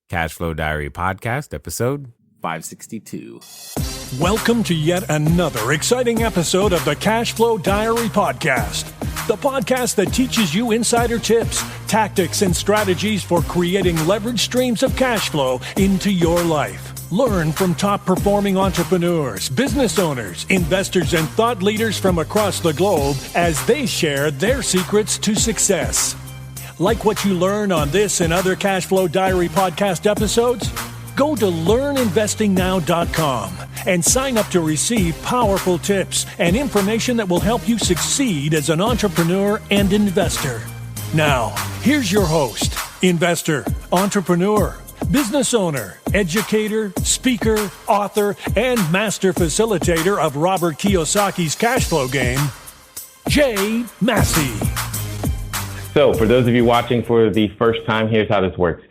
Cashflow Diary Podcast, episode 562. Welcome to yet another exciting episode of the Cashflow Diary Podcast, the podcast that teaches you insider tips, tactics, and strategies for creating leverage streams of cash flow into your life. Learn from top-performing entrepreneurs, business owners, investors, and thought leaders from across the globe as they share their secrets to success. Like what you learn on this and other Cashflow Diary podcast episodes? Go to learninvestingnow.com and sign up to receive powerful tips and information that will help you succeed as an entrepreneur and investor. Now, here's your host, investor, entrepreneur, business owner, educator, speaker, author, and master facilitator of Robert Kiyosaki's cash flow game, Jay Massey. So for those of you watching for the first time, here's how this works.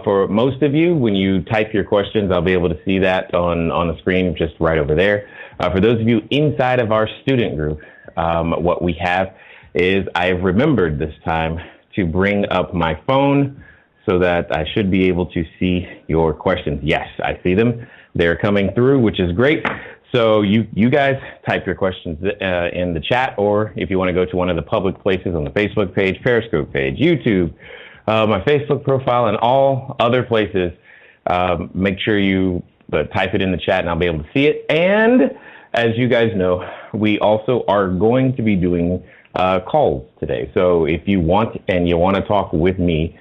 For most of you, when you type your questions, I'll be able to see that on the screen just right over there. For those of you inside of our student group, what we have is I've remembered this time to bring up my phone so that I should be able to see your questions. Yes, I see them. They're coming through, which is great. So you guys type your questions in the chat, or if you want to go to one of the public places on the Facebook page, Periscope page, YouTube, my Facebook profile, and all other places, make sure you type it in the chat and I'll be able to see it. And as you guys know, we also are going to be doing calls today. So if you want and you want to talk with me,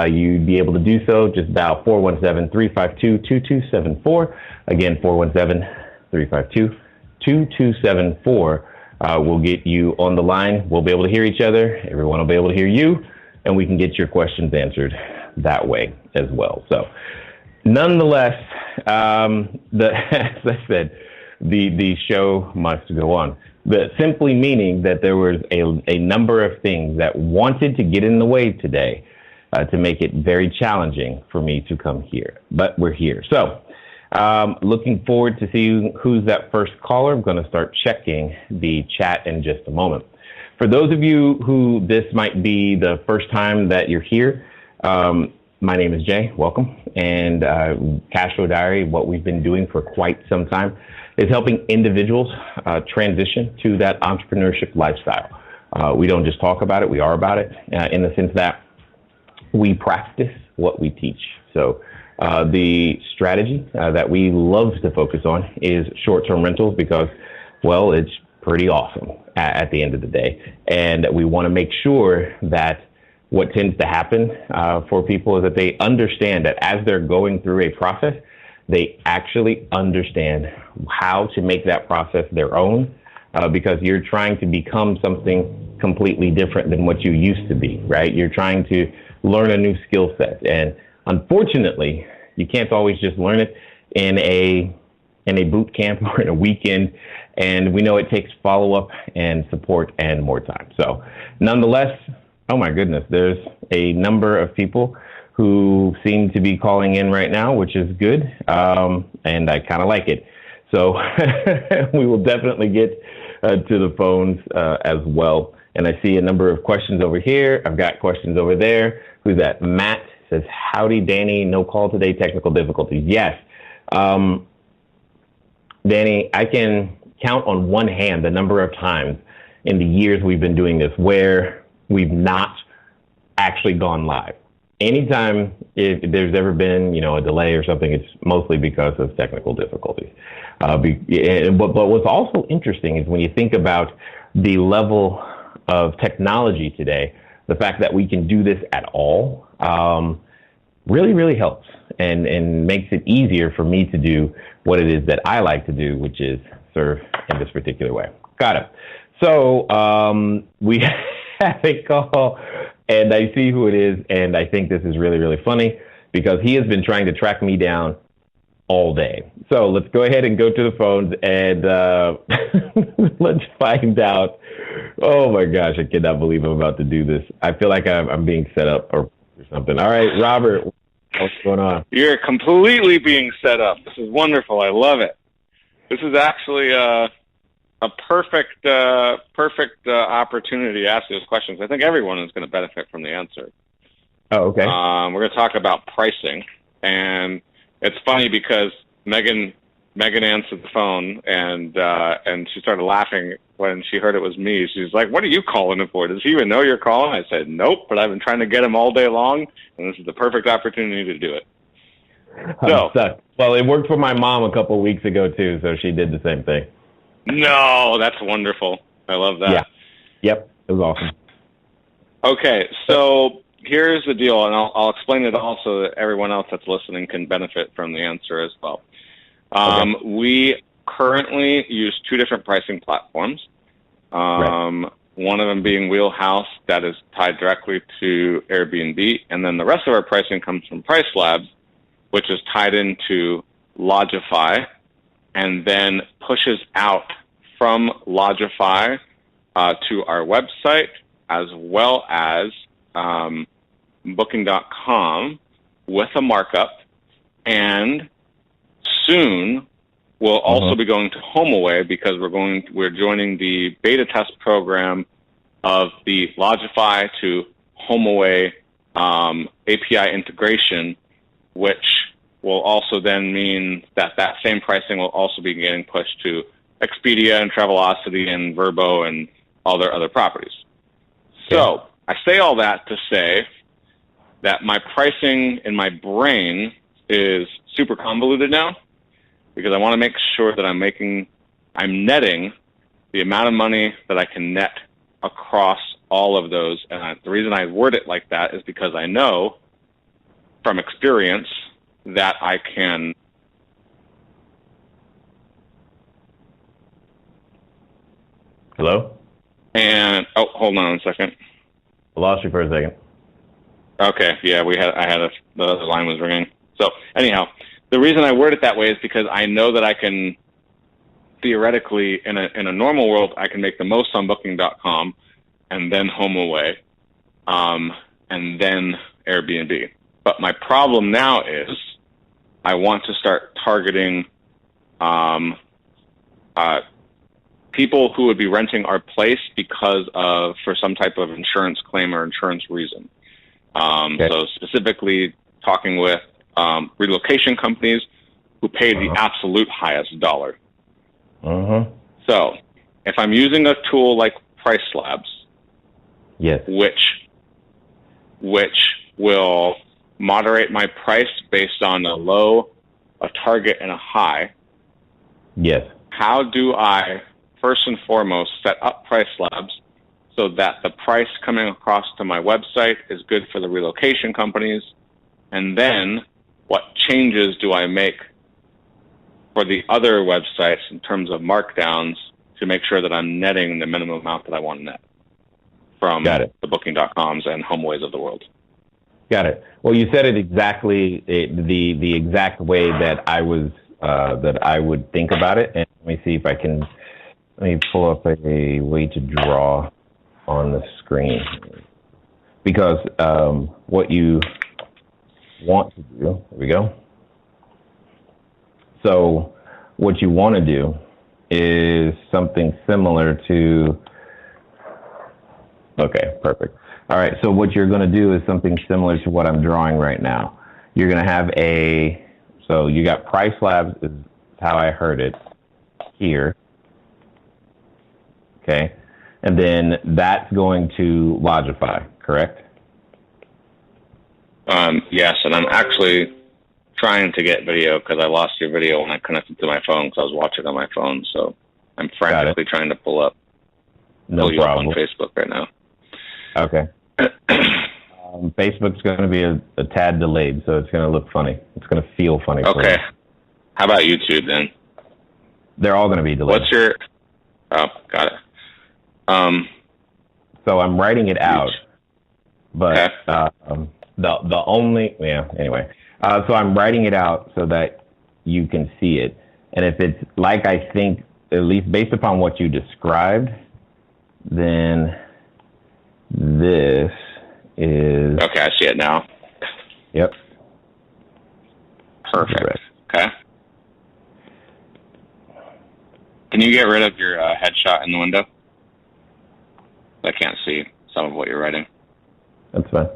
you'd be able to do so. Just dial 417-352-2274. Again, 417-352-2274. We'll get you on the line. We'll be able to hear each other. Everyone will be able to hear you, and we can get your questions answered that way as well. So nonetheless, as I said, the show must go on. But simply meaning that there was a number of things that wanted to get in the way today to make it very challenging for me to come here. But we're here. So looking forward to see who's that first caller. I'm going to start checking the chat in just a moment. For those of you who this might be the first time that you're here, my name is Jay. Welcome. And Cashflow Diary, what we've been doing for quite some time, is helping individuals transition to that entrepreneurship lifestyle. We don't just talk about it, we are about it, in the sense that we practice what we teach. So the strategy that we love to focus on is short-term rentals because, well, it's pretty awesome at the end of the day. And we want to make sure that what tends to happen for people is that they understand that as they're going through a process, they actually understand how to make that process their own, because you're trying to become something completely different than what you used to be, right? You're trying to learn a new skill set. And unfortunately, you can't always just learn it in a boot camp or in a weekend. And we know it takes follow-up and support and more time. So nonetheless, oh my goodness, there's a number of people who seem to be calling in right now, which is good. And I kind of like it. So we will definitely get to the phones as well. And I see a number of questions over here. I've got questions over there. Who's that? Matt says, howdy, Danny. No call today, technical difficulties. Yes. Danny, I can count on one hand the number of times in the years we've been doing this where we've not actually gone live. Anytime if there's ever been, a delay or something, it's mostly because of technical difficulties. But what's also interesting is when you think about the level of technology today, the fact that we can do this at all really, really helps and makes it easier for me to do what it is that I like to do, which is serve in this particular way. Got it. So we have a call, and I see who it is, and I think this is really, really funny because he has been trying to track me down all day. So let's go ahead and go to the phones and let's find out. Oh my gosh, I cannot believe I'm about to do this. I feel like I'm being set up or something. All right, Robert, what's going on? You're completely being set up. This is wonderful. I love it. This is actually a perfect opportunity to ask those questions. I think everyone is going to benefit from the answer. Oh, okay. We're going to talk about pricing. And it's funny because Megan answered the phone, and she started laughing when she heard it was me. She's like, "What are you calling him for? Does he even know you're calling?" I said, "Nope, but I've been trying to get him all day long, and this is the perfect opportunity to do it." So, well, it worked for my mom a couple of weeks ago too, so she did the same thing. no, that's wonderful. I love that. Yeah. Yep. It was awesome. Okay, so here's the deal, and I'll explain it all so that everyone else that's listening can benefit from the answer as well. Okay. We currently use two different pricing platforms. Right. One of them being Wheelhouse, that is tied directly to Airbnb, and then the rest of our pricing comes from PriceLabs, which is tied into Lodgify, and then pushes out from Lodgify to our website, as well as Booking.com with a markup, and soon we'll also be going to HomeAway because we're joining the beta test program of the Lodgify to HomeAway API integration, which will also then mean that same pricing will also be getting pushed to Expedia and Travelocity and Vrbo and all their other properties. So I say all that to say that my pricing in my brain is super convoluted now, because I want to make sure that I'm netting the amount of money that I can net across all of those. And the reason I word it like that is because I know from experience that I can. Hello? And, hold on a second. I lost you for a second. Okay, yeah, the other line was ringing. So anyhow, the reason I word it that way is because I know that I can theoretically, in a normal world, I can make the most on Booking.com, and then HomeAway, and then Airbnb. But my problem now is I want to start targeting people who would be renting our place for some type of insurance claim or insurance reason. So specifically talking with relocation companies who pay the absolute highest dollar. So if I'm using a tool like PriceLabs, yes, which will moderate my price based on a low, a target, and a high, yes, how do I first and foremost set up PriceLabs so that the price coming across to my website is good for the relocation companies? And then what changes do I make for the other websites in terms of markdowns to make sure that I'm netting the minimum amount that I want to net from the Booking.coms and HomeAways of the world? Got it. Well, you said it exactly the exact way that I would think about it. And let me see if I can. Let me pull up a way to draw on the screen, because what you want to do. There we go. So what you want to do is something similar to. Okay, perfect. All right, so what you're going to do is something similar to what I'm drawing right now. You're going to have so you got PriceLabs is how I heard it here. Okay, and then that's going to Lodgify, correct? Yes, and I'm actually trying to get video because I lost your video when I connected to my phone because I was watching on my phone. So I'm frantically trying to pull you up on Facebook right now. Okay. Facebook's going to be a tad delayed, so it's going to look funny. It's going to feel funny. Okay. How about YouTube then? They're all going to be delayed. What's your? Oh, got it. So I'm writing it out, but the only anyway. So I'm writing it out so that you can see it, and if it's like I think, at least based upon what you described, then this is okay. I see it now. Yep. Perfect. Okay. Can you get rid of your headshot in the window? I can't see some of what you're writing. That's fine.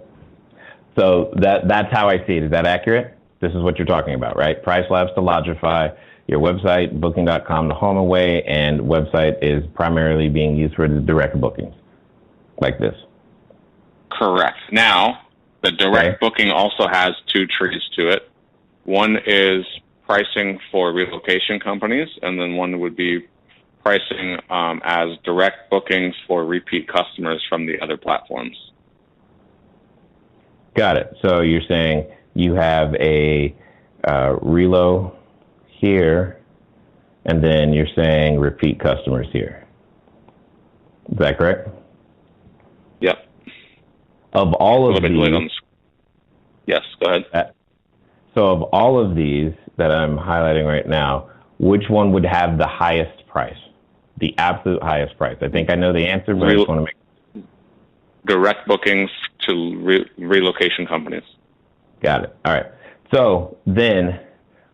So that's how I see it. Is that accurate? This is what you're talking about, right? Price Labs to Lodgify, your website, booking.com to HomeAway, and website is primarily being used for the direct bookings, like this. Correct. Now, the direct booking also has two trees to it. One is pricing for relocation companies, and then one would be pricing as direct bookings for repeat customers from the other platforms. Got it. So you're saying you have a relo here, and then you're saying repeat customers here. Is that correct? Yep. Of all of these, yes, go ahead. So of all of these that I'm highlighting right now, which one would have the highest price? The absolute highest price? I think I know the answer, but I just want to make direct bookings to relocation companies. Got it. All right. So then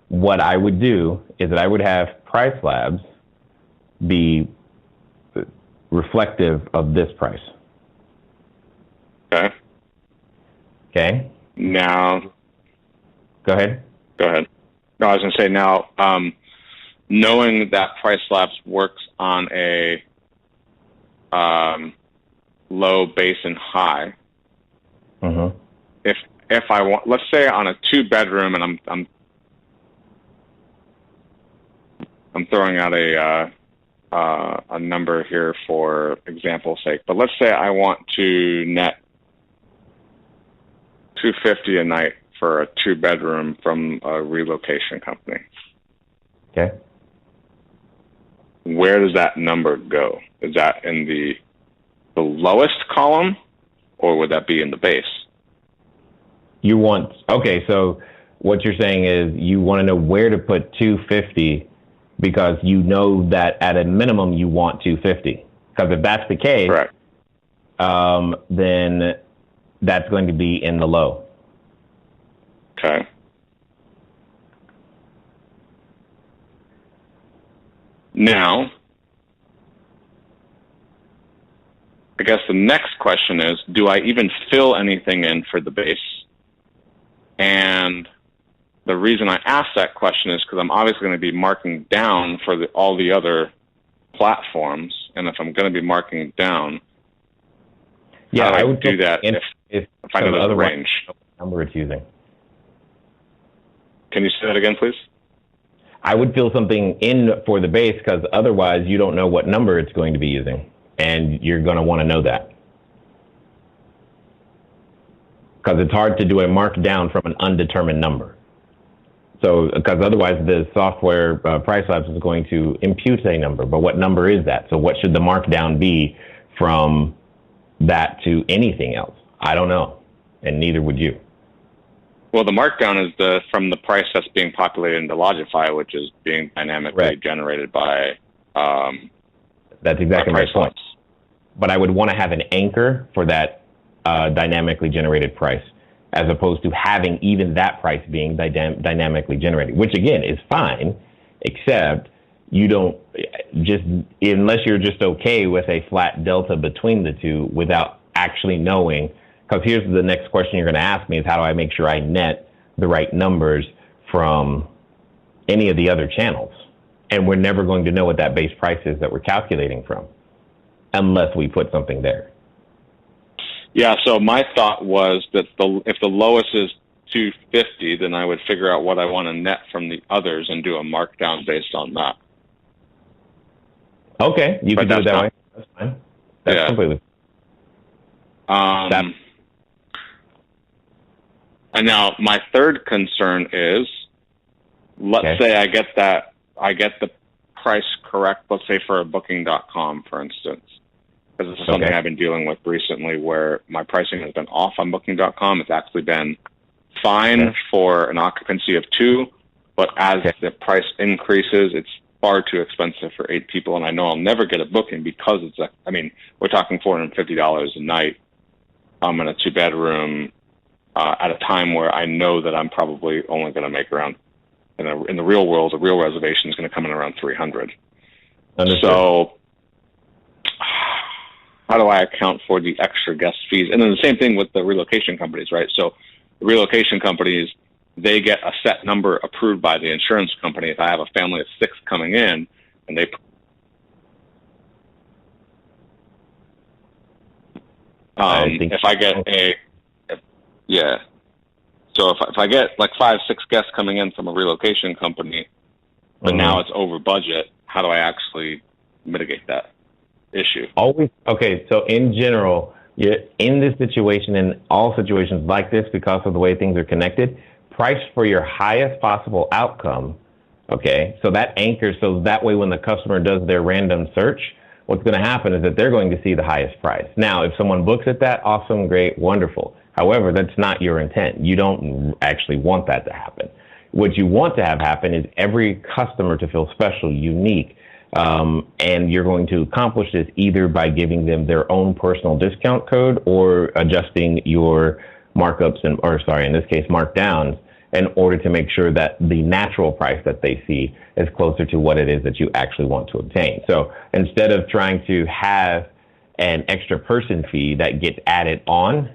what I would do is that I would have Price Labs be reflective of this price. Okay. Okay. Now, go ahead. Go ahead. No, I was going to say now, knowing that Price Labs works on a low, base, and high. Mm-hmm. If I want, let's say on a 2-bedroom, and I'm throwing out a number here for example's sake, but let's say I want to net $250 a night for a 2-bedroom from a relocation company. Okay. Where does that number go? Is that in the lowest column, or would that be in the base? Okay, so what you're saying is you want to know where to put 250 because you know that at a minimum you want 250. Because if that's the case, correct, then that's going to be in the low. Okay. Now, I guess the next question is, do I even fill anything in for the base? And the reason I ask that question is because I'm obviously going to be marking down for all the other platforms. And if I'm going to be marking down, how do I would do that if I know the range? Number it's using. Can you say that again, please? I would fill something in for the base because otherwise you don't know what number it's going to be using. And you're going to want to know that. Because it's hard to do a markdown from an undetermined number. So, because otherwise the software Price Labs is going to impute a number, but what number is that? So what should the markdown be from that to anything else? I don't know, and neither would you. Well, the markdown is from the price that's being populated into Lodgify, which is being dynamically generated by that's exactly my point. But I would want to have an anchor for that dynamically generated price, as opposed to having even that price being dynamically generated, which again is fine, except you don't unless you're just okay with a flat delta between the two without actually knowing. Because here's the next question you're going to ask me is how do I make sure I net the right numbers from any of the other channels? And we're never going to know what that base price is that we're calculating from unless we put something there. Yeah, so my thought was that if the lowest is 250, then I would figure out what I want to net from the others and do a markdown based on that. Okay, you can do it that way. That's fine. That's completely. And now my third concern is, let's say I get the price correct, let's say for a booking.com, for instance, because this is something I've been dealing with recently where my pricing has been off on booking.com. It's actually been fine for an occupancy of 2, but as the price increases, it's far too expensive for 8 people, and I know I'll never get a booking because we're talking $450 a night in a 2-bedroom at a time where I know that I'm probably only going to make around, in the real world, a real reservation is going to come in around $300. Understood. So how do I account for the extra guest fees? And then the same thing with the relocation companies, right? So the relocation companies, they get a set number approved by the insurance company. If I have a family of 6 coming in, and they if I get so if I get like 5, 6 guests coming in from a relocation company, but now it's over budget, how do I actually mitigate that issue? Always. Okay. So in general, you're in this situation, in all situations like this, because of the way things are connected, price for your highest possible outcome. Okay. So that anchors, so that way when the customer does their random search, what's going to happen is that they're going to see the highest price. Now, if someone books at that, awesome, great, wonderful. However, that's not your intent. You don't actually want that to happen. What you want to have happen is every customer to feel special, unique, and you're going to accomplish this either by giving them their own personal discount code or adjusting your markups in this case, markdowns, in order to make sure that the natural price that they see is closer to what it is that you actually want to obtain. So instead of trying to have an extra person fee that gets added on,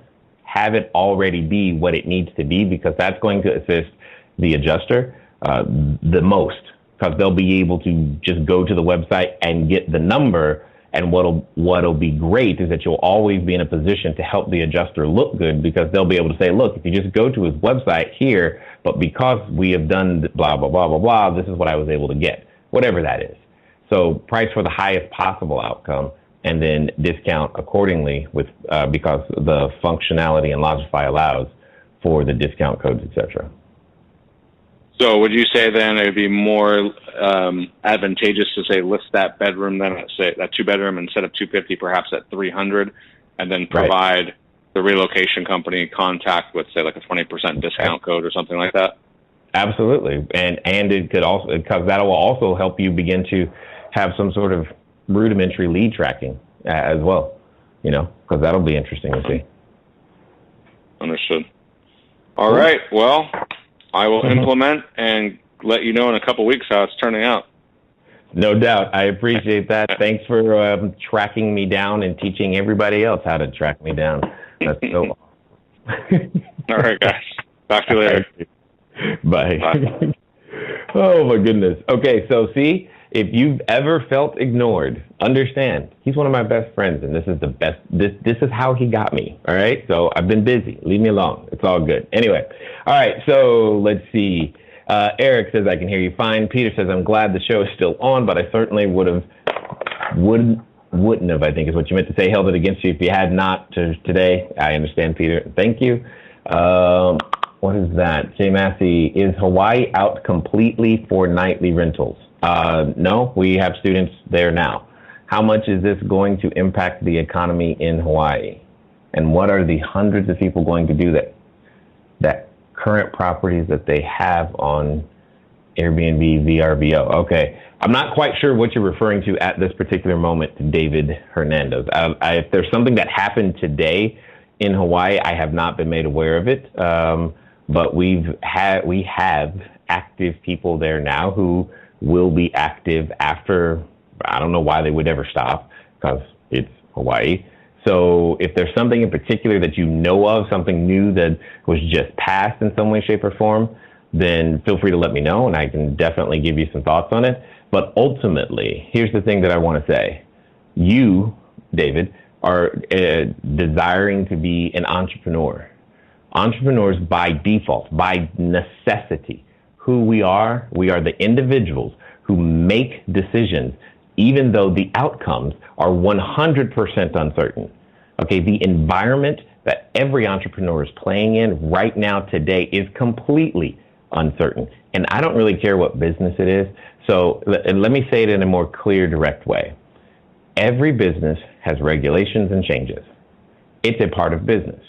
have it already be what it needs to be, because that's going to assist the adjuster the most, because they'll be able to just go to the website and get the number. And what'll be great is that you'll always be in a position to help the adjuster look good, because they'll be able to say, look, if you just go to his website here, but because we have done blah, blah, blah, blah, blah, this is what I was able to get, whatever that is. So price for the highest possible outcome, and then discount accordingly with because the functionality and Logify allows for the discount codes, etc. So would you say then it would be more advantageous to say list that bedroom then at say that 2-bedroom instead of $250, perhaps at $300, and then provide the relocation company contact with say like a 20% discount code or something like that? Absolutely, and it could also, because that will also help you begin to have some sort of rudimentary lead tracking as well, because that'll be interesting to see. Understood. All right. Well, I will implement and let you know in a couple weeks how it's turning out. No doubt. I appreciate that. Thanks for tracking me down and teaching everybody else how to track me down. That's so awesome. All right, guys. Talk to you later. Bye. Bye. Oh, my goodness. Okay, so see, if you've ever felt ignored, understand, he's one of my best friends, and this is the best. This is how he got me, all right? So I've been busy. Leave me alone. It's all good. Anyway, all right, so let's see. Eric says, I can hear you fine. Peter says, I'm glad the show is still on, but I certainly wouldn't have, I think is what you meant to say, held it against you if you had not today. I understand, Peter. Thank you. What is that? Jay Massey, is Hawaii out completely for nightly rentals? No, we have students there now. How much is this going to impact the economy in Hawaii? And what are the hundreds of people going to do that current properties that they have on Airbnb, VRBO? Okay, I'm not quite sure what you're referring to at this particular moment, David Hernandez. If there's something that happened today in Hawaii, I have not been made aware of it. But we have active people there now who will be active after. I don't know why they would ever stop, because it's Hawaii. So if there's something in particular that you know of, something new that was just passed in some way, shape, or form, then feel free to let me know, and I can definitely give you some thoughts on it. But ultimately, here's the thing that I want to say. You, David, are desiring to be an entrepreneur. Entrepreneurs by default, by necessity, who we are the individuals who make decisions, even though the outcomes are 100% uncertain. Okay, the environment that every entrepreneur is playing in right now today is completely uncertain. And I don't really care what business it is. So let me say it in a more clear, direct way. Every business has regulations and changes. It's a part of business.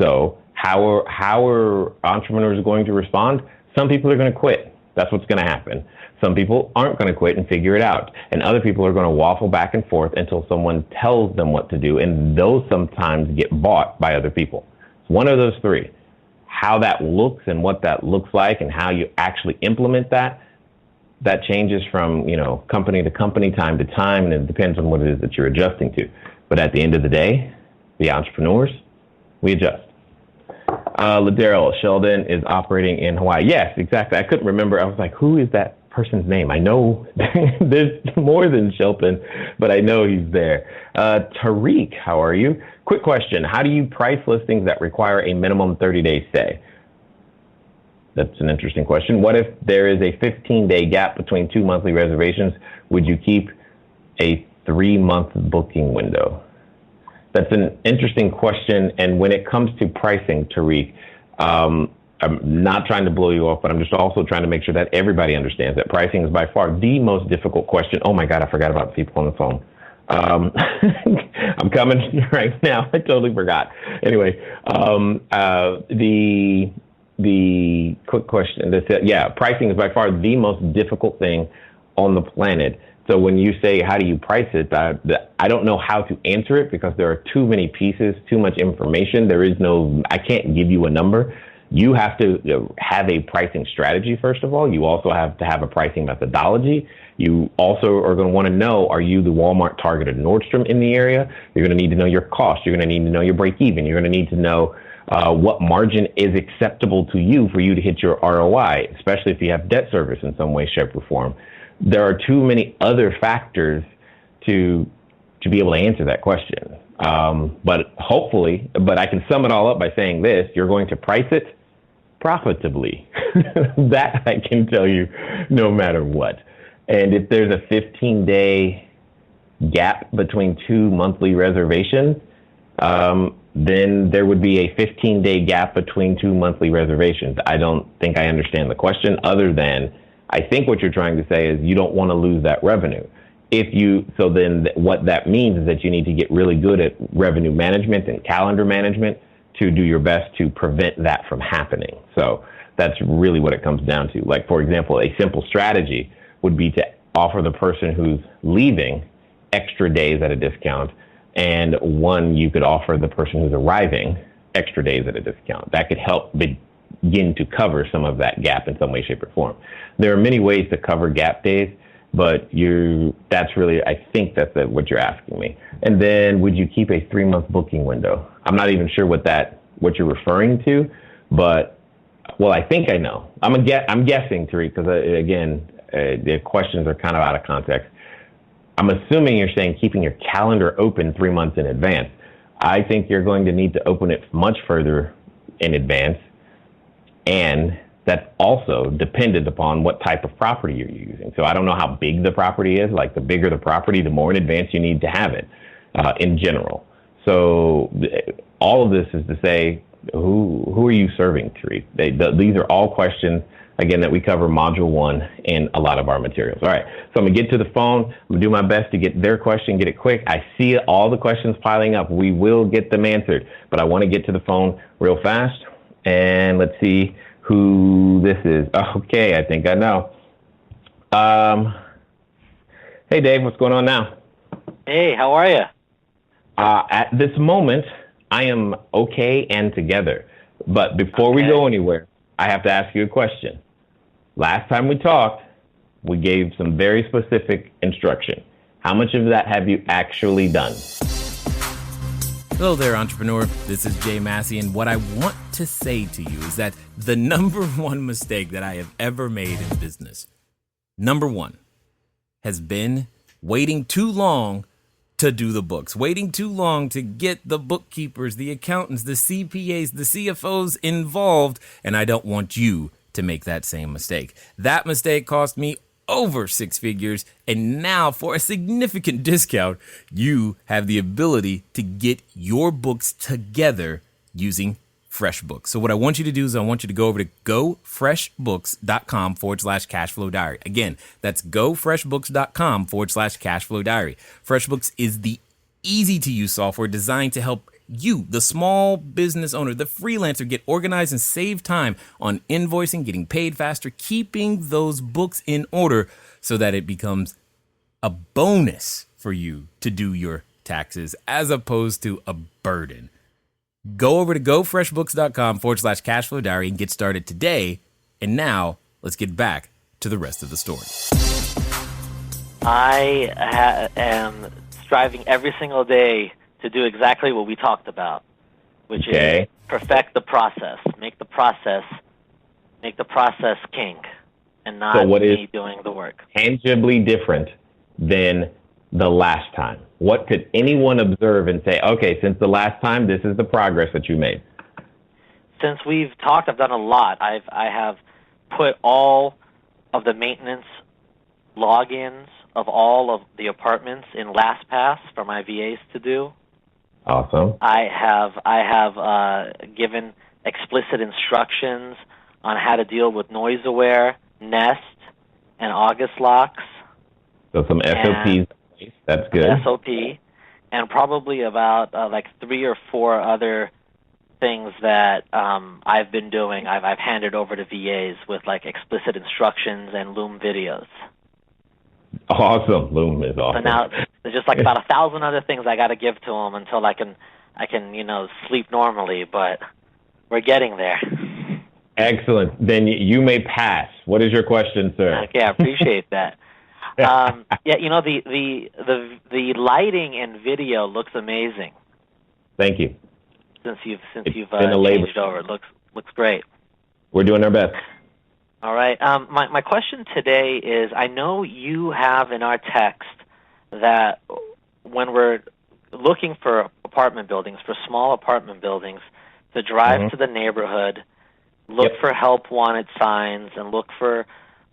So how are entrepreneurs going to respond? Some people are going to quit. That's what's going to happen. Some people aren't going to quit and figure it out. And other people are going to waffle back and forth until someone tells them what to do. And those sometimes get bought by other people. It's one of those three. How that looks and what that looks like and how you actually implement that changes from, company to company, time to time, and it depends on what it is that you're adjusting to. But at the end of the day, the entrepreneurs, we adjust. Ladero, Sheldon is operating in Hawaii. Yes, exactly. I couldn't remember. I was like, who is that person's name? I know there's more than Sheldon, but I know he's there. Tariq, how are you? Quick question. How do you price listings that require a minimum 30-day stay? That's an interesting question. What if there is a 15-day gap between 2 monthly reservations? Would you keep a 3-month booking window? That's an interesting question. And when it comes to pricing, Tariq, I'm not trying to blow you off, but I'm just also trying to make sure that everybody understands that pricing is by far the most difficult question. Oh my God, I forgot about the people on the phone. I'm coming right now. I totally forgot. Anyway, the quick question, pricing is by far the most difficult thing on the planet. So when you say, how do you price it? I don't know how to answer it because there are too many pieces, too much information. I can't give you a number. You have to have a pricing strategy, first of all. You also have to have a pricing methodology. You also are going to want to know, are you the Walmart, Target, or Nordstrom in the area? You're going to need to know your cost. You're going to need to know your break even. You're going to need to know what margin is acceptable to you for you to hit your ROI, especially if you have debt service in some way, shape, or form. There are too many other factors to be able to answer that question. But I can sum it all up by saying this: you're going to price it profitably. That I can tell you no matter what. And if there's a 15-day gap between 2 monthly reservations, then there would be a 15-day gap between 2 monthly reservations. I don't think I understand the question, other than I think what you're trying to say is you don't want to lose that revenue. So then what that means is that you need to get really good at revenue management and calendar management to do your best to prevent that from happening. So that's really what it comes down to. Like, for example, a simple strategy would be to offer the person who's leaving extra days at a discount, and you could offer the person who's arriving extra days at a discount. That could help begin to cover some of that gap in some way, shape, or form. There are many ways to cover gap days, but I think that's what you're asking me. And then, would you keep a 3-month booking window? I'm not even sure what you're referring to, but, well, I think I know. I'm guessing, Tariq, because again, the questions are kind of out of context. I'm assuming you're saying keeping your calendar open 3 months in advance. I think you're going to need to open it much further in advance, and that's also dependent upon what type of property you're using. So I don't know how big the property is. Like, the bigger the property, the more in advance you need to have it in general. So all of this is to say, who are you serving, Tariq? These are all questions, again, that we cover module 1 in a lot of our materials. All right, so I'm gonna get to the phone. I'm gonna do my best to get their question, get it quick. I see all the questions piling up. We will get them answered, but I wanna get to the phone real fast. And let's see who this is. Okay, I think I know. Hey, Dave, what's going on now? Hey, how are you? At this moment, I am okay and together. But before we go anywhere, I have to ask you a question. Last time we talked, we gave some very specific instruction. How much of that have you actually done? Hello there, entrepreneur. This is Jay Massey, and what I want to say to you is that the number one mistake that I have ever made in business, number one, has been waiting too long to do the books, waiting too long to get the bookkeepers, the accountants, the CPAs, the CFOs involved, and I don't want you to make that same mistake. That mistake cost me over 6 figures, and now for a significant discount, you have the ability to get your books together using FreshBooks. So what I want you to do is I want you to go over to gofreshbooks.com/cashflow diary. Again, that's gofreshbooks.com/cashflow diary. FreshBooks is the easy to use software designed to help you, the small business owner, the freelancer, get organized and save time on invoicing, getting paid faster, keeping those books in order so that it becomes a bonus for you to do your taxes as opposed to a burden. Go over to gofreshbooks.com/cashflow diary and get started today. And now let's get back to the rest of the story. I am striving every single day to do exactly what we talked about. which is perfect the process, make the process king, and not me doing the work. Tangibly different than the last time? What could anyone observe and say, okay, since the last time, this is the progress that you made? Since we've talked, I've done a lot. I have put all of the maintenance logins of all of the apartments in LastPass for my VAs to do. Awesome. I have given explicit instructions on how to deal with Noise Aware, Nest, and August locks. So some SOPs. That's good. SOP, and probably about like 3 or 4 other things that I've been doing. I've handed over to VAs with like explicit instructions and Loom videos. Awesome. Loom is awesome. So now there's just like about 1,000 other things I got to give to them until I can sleep normally. But we're getting there. Excellent. Then you may pass. What is your question, sir? Okay, I appreciate that. The lighting and video looks amazing. Thank you. Since you've changed over, it looks great. We're doing our best. All right. My question today is: I know you have in our text that when we're looking for apartment buildings, for small apartment buildings, to drive to the neighborhood, look for help wanted signs, and look for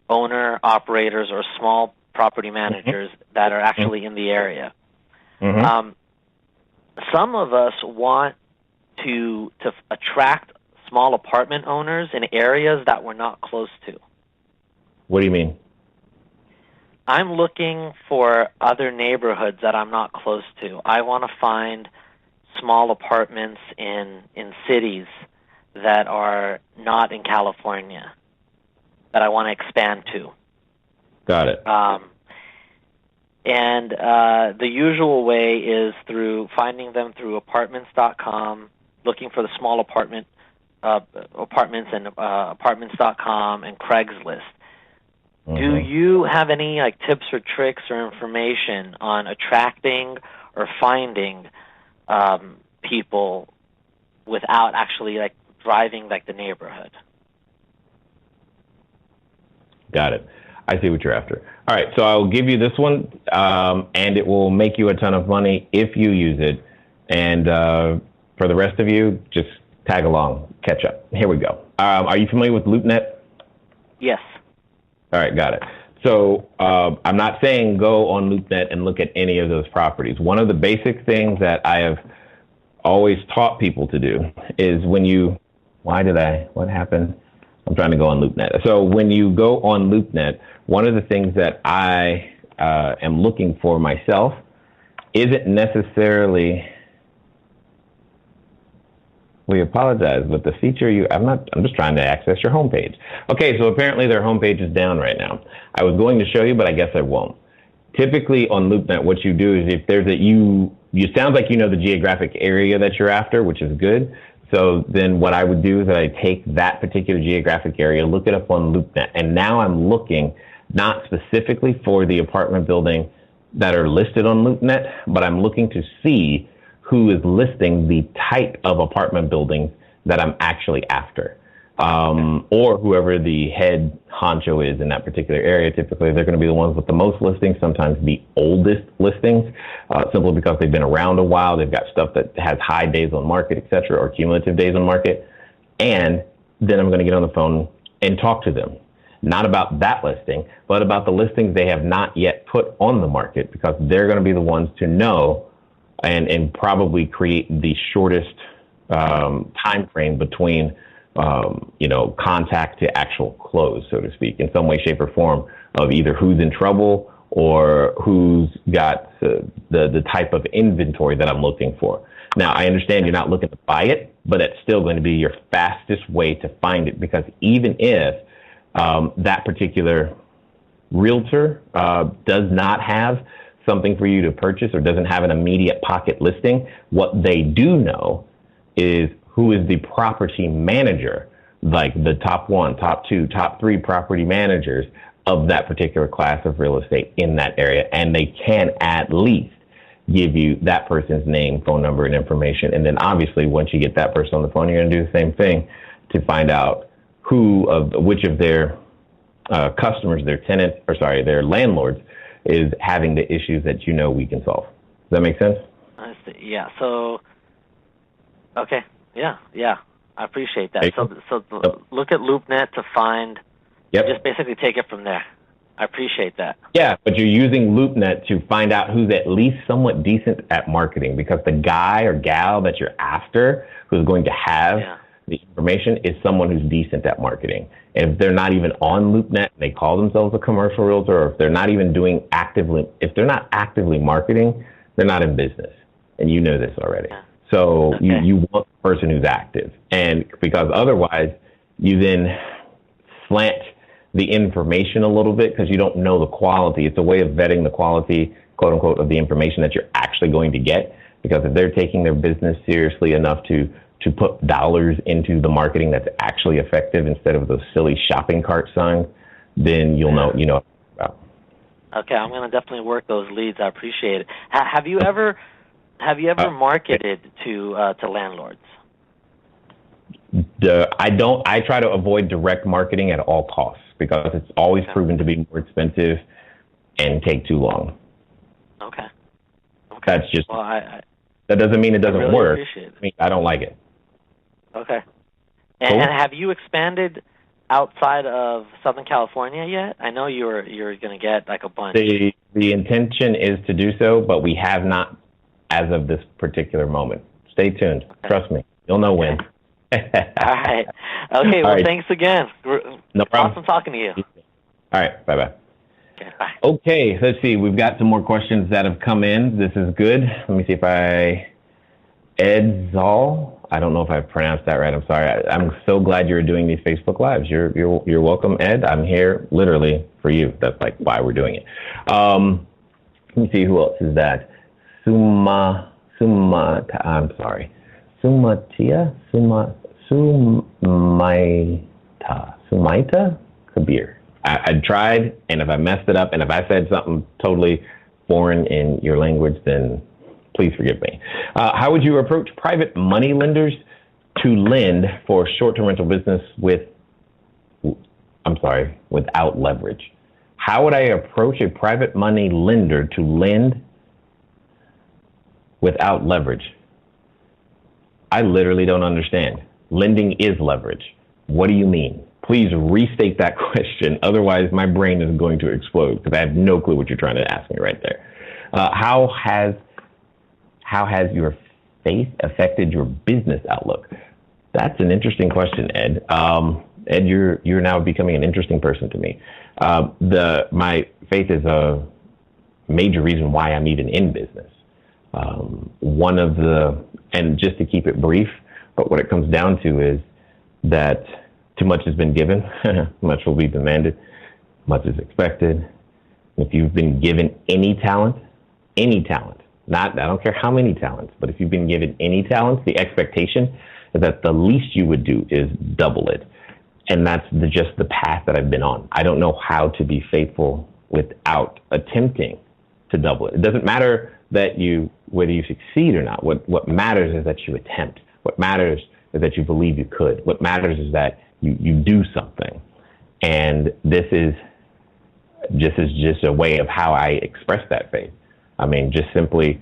owner operators or small property managers that are actually in the area. Some of us want to attract small apartment owners in areas that we're not close to. What do you mean? I'm looking for other neighborhoods that I'm not close to. I want to find small apartments in cities that are not in California that I want to expand to. Got it. And the usual way is through finding them through apartments.com, looking for the small apartments and apartments.com and Craigslist. Do you have any like tips or tricks or information on attracting or finding people without actually like driving like the neighborhood? Got it. I see what you're after. All right, so I'll give you this one, and it will make you a ton of money if you use it. And for the rest of you, just tag along, catch up. Here we go. Are you familiar with LoopNet? Yes. All right, got it. So I'm not saying go on LoopNet and look at any of those properties. One of the basic things that I have always taught people to do is what happened? I'm trying to go on LoopNet. So when you go on LoopNet, one of the things that I am looking for myself isn't necessarily, we apologize, but the feature I'm just trying to access your homepage. Okay, so apparently their homepage is down right now. I was going to show you, but I guess I won't. Typically on LoopNet, what you do is if there's you sound like you know the geographic area that you're after, which is good. So then what I would do is that I take that particular geographic area, look it up on LoopNet, and now I'm looking not specifically for the apartment building that are listed on LoopNet, but I'm looking to see who is listing the type of apartment buildings that I'm actually after. Or whoever the head honcho is in that particular area. Typically, they're going to be the ones with the most listings, sometimes the oldest listings, simply because they've been around a while. They've got stuff that has high days on market, et cetera, or cumulative days on market. And then I'm going to get on the phone and talk to them, not about that listing, but about the listings they have not yet put on the market, because they're going to be the ones to know and probably create the shortest time frame between contact to actual close, so to speak, in some way, shape, or form, of either who's in trouble or who's got the type of inventory that I'm looking for. Now, I understand you're not looking to buy it, but it's still going to be your fastest way to find it, because even if that particular realtor does not have something for you to purchase or doesn't have an immediate pocket listing, what they do know is who is the property manager, like the top 1, top 2, top 3 property managers of that particular class of real estate in that area. And they can at least give you that person's name, phone number, and information. And then obviously, once you get that person on the phone, you're going to do the same thing to find out which of their customers, their landlords, is having the issues that we can solve. Does that make sense? I see. Yeah. So, okay. Yeah. I appreciate that. Look at LoopNet to find. Yep. Just basically take it from there. I appreciate that. Yeah, but you're using LoopNet to find out who's at least somewhat decent at marketing, because the guy or gal that you're after who's going to have the information is someone who's decent at marketing. And if they're not even on LoopNet, they call themselves a commercial realtor, or if they're not even if they're not actively marketing, they're not in business. And you know this already. Yeah. So you want the person who's active. And because otherwise you then slant the information a little bit because you don't know the quality. It's a way of vetting the quality, quote unquote, of the information that you're actually going to get. Because if they're taking their business seriously enough to put dollars into the marketing that's actually effective instead of those silly shopping cart signs, then you'll know. Okay, I'm going to definitely work those leads. I appreciate it. Have you ever marketed to landlords? I try to avoid direct marketing at all costs because it's always proven to be more expensive and take too long. Okay. That's just, that doesn't mean it doesn't really work. Appreciate it. I mean, I don't like it. Okay. Cool. And have you expanded outside of Southern California yet? I know you're going to get like a bunch. The intention is to do so, but we have not as of this particular moment. Stay tuned. Okay. Trust me. You'll know when. All right. Okay, well, thanks again. No problem. Awesome talking to you. All right, bye-bye. Okay, bye. Okay, let's see. We've got some more questions that have come in. This is good. Let me see if Ed Zoll. I don't know if I pronounced that right. I'm sorry. I'm so glad you're doing these Facebook Lives. You're welcome, Ed. I'm here literally for you. That's like why we're doing it. Let me see who else is that. Sumaita Kabir. I tried, and if I messed it up, and if I said something totally foreign in your language, then please forgive me. How would you approach private money lenders to lend for short-term rental business without leverage? How would I approach a private money lender to lend without leverage? I literally don't understand. Lending is leverage. What do you mean? Please restate that question. Otherwise, my brain is going to explode because I have no clue what you're trying to ask me right there. How has your faith affected your business outlook? That's an interesting question, Ed. Ed, you're now becoming an interesting person to me. My faith is a major reason why I'm even in business. And just to keep it brief, but what it comes down to is that too much has been given, much will be demanded, much is expected. If you've been given any talent, I don't care how many talents, but if you've been given any talents, the expectation is that the least you would do is double it. And that's just the path that I've been on. I don't know how to be faithful without attempting to double it. It doesn't matter whether you succeed or not. What matters is that you attempt. What matters is that you believe you could. What matters is that you do something. And this is just a way of how I express that faith. I mean, just simply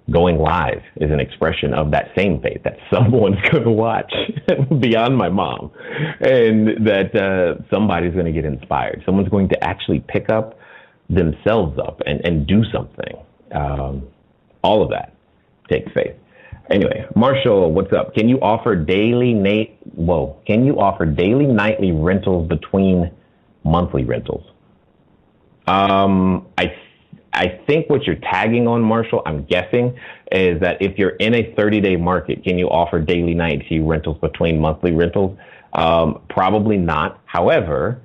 going live is an expression of that same faith that someone's going to watch beyond my mom, and that somebody's going to get inspired. Someone's going to actually pick themselves up and do something. All of that takes faith. Anyway, Marshall, what's up? Can you offer daily, nightly rentals between monthly rentals? I think what you're tagging on, Marshall, I'm guessing, is that if you're in a 30-day market, can you offer daily, nightly rentals between monthly rentals? Probably not. However,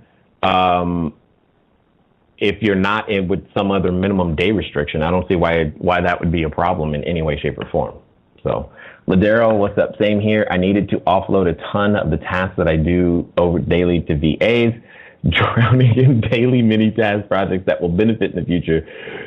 if you're not with some other minimum day restriction, I don't see why that would be a problem in any way, shape, or form. So, Ladero, what's up? Same here. I needed to offload a ton of the tasks that I do over daily to VAs. drowning in daily mini task projects that will benefit in the future,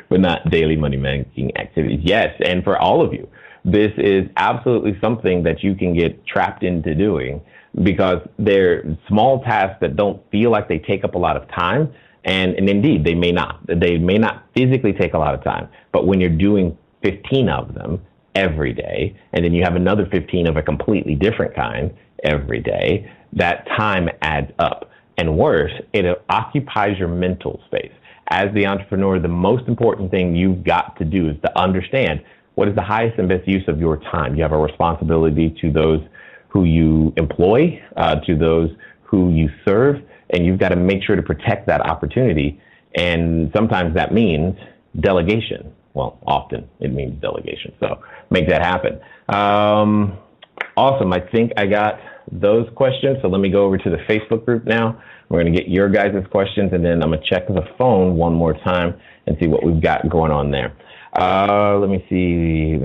but not daily money making activities. Yes, and for all of you, this is absolutely something that you can get trapped into doing because they're small tasks that don't feel like they take up a lot of time. And indeed, they may not. They may not physically take a lot of time. But when you're doing 15 of them every day, and then you have another 15 of a completely different kind every day, that time adds up. And worse, it occupies your mental space. As the entrepreneur, the most important thing you've got to do is to understand what is the highest and best use of your time. You have a responsibility to those who you employ, to those who you serve, and you've got to make sure to protect that opportunity. And sometimes that means delegation. Well, often it means delegation. So make that happen. Awesome. I think I got those questions. So let me go over to the Facebook group now. We're going to get your guys' questions, and then I'm going to check the phone one more time and see what we've got going on there. Let me see.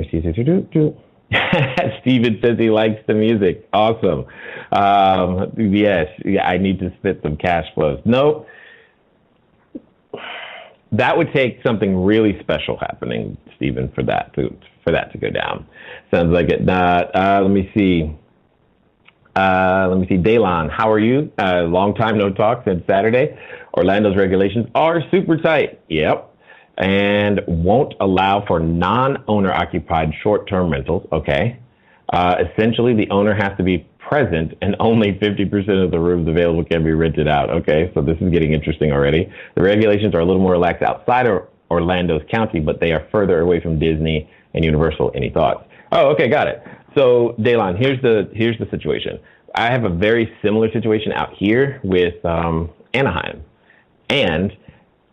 Steven says he likes the music. Awesome. Yes, I need to spit some cash flows. Nope. That would take something really special happening, Steven, for that to go down. Sounds like it. Let me see. Daylon, how are you? Long time no talk since Saturday. Orlando's regulations are super tight. Yep. And won't allow for non-owner occupied short-term rentals. Okay. Essentially, the owner has to be present and only 50% of the rooms available can be rented out. Okay. So this is getting interesting already. The regulations are a little more relaxed outside of Orlando's county, but they are further away from Disney and Universal. Any thoughts? Oh, okay. Got it. So Daylon, here's the situation. I have a very similar situation out here with Anaheim, and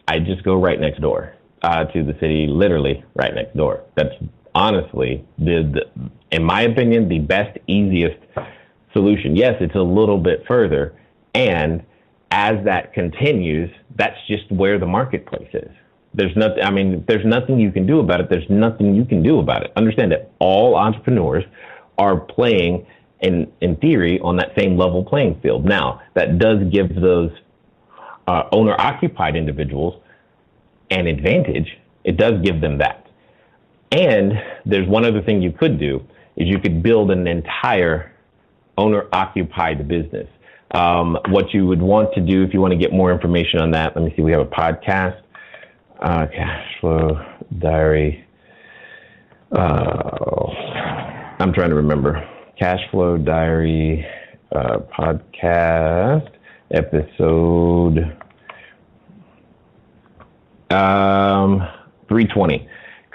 I just go right next door to the city, literally right next door. That's honestly, in my opinion, the best, easiest solution. Yes, it's a little bit further, and as that continues, that's just where the marketplace is. There's nothing. I mean, there's nothing you can do about it. There's nothing you can do about it. Understand that all entrepreneurs are playing, in theory, on that same level playing field. Now, that does give those owner-occupied individuals an advantage. It does give them that. And there's one other thing you could do, is you could build an entire owner-occupied business. What you would want to do, if you want to get more information on that, let me see, we have a podcast, Cashflow Diary. I'm trying to remember. Cashflow Diary podcast episode 320.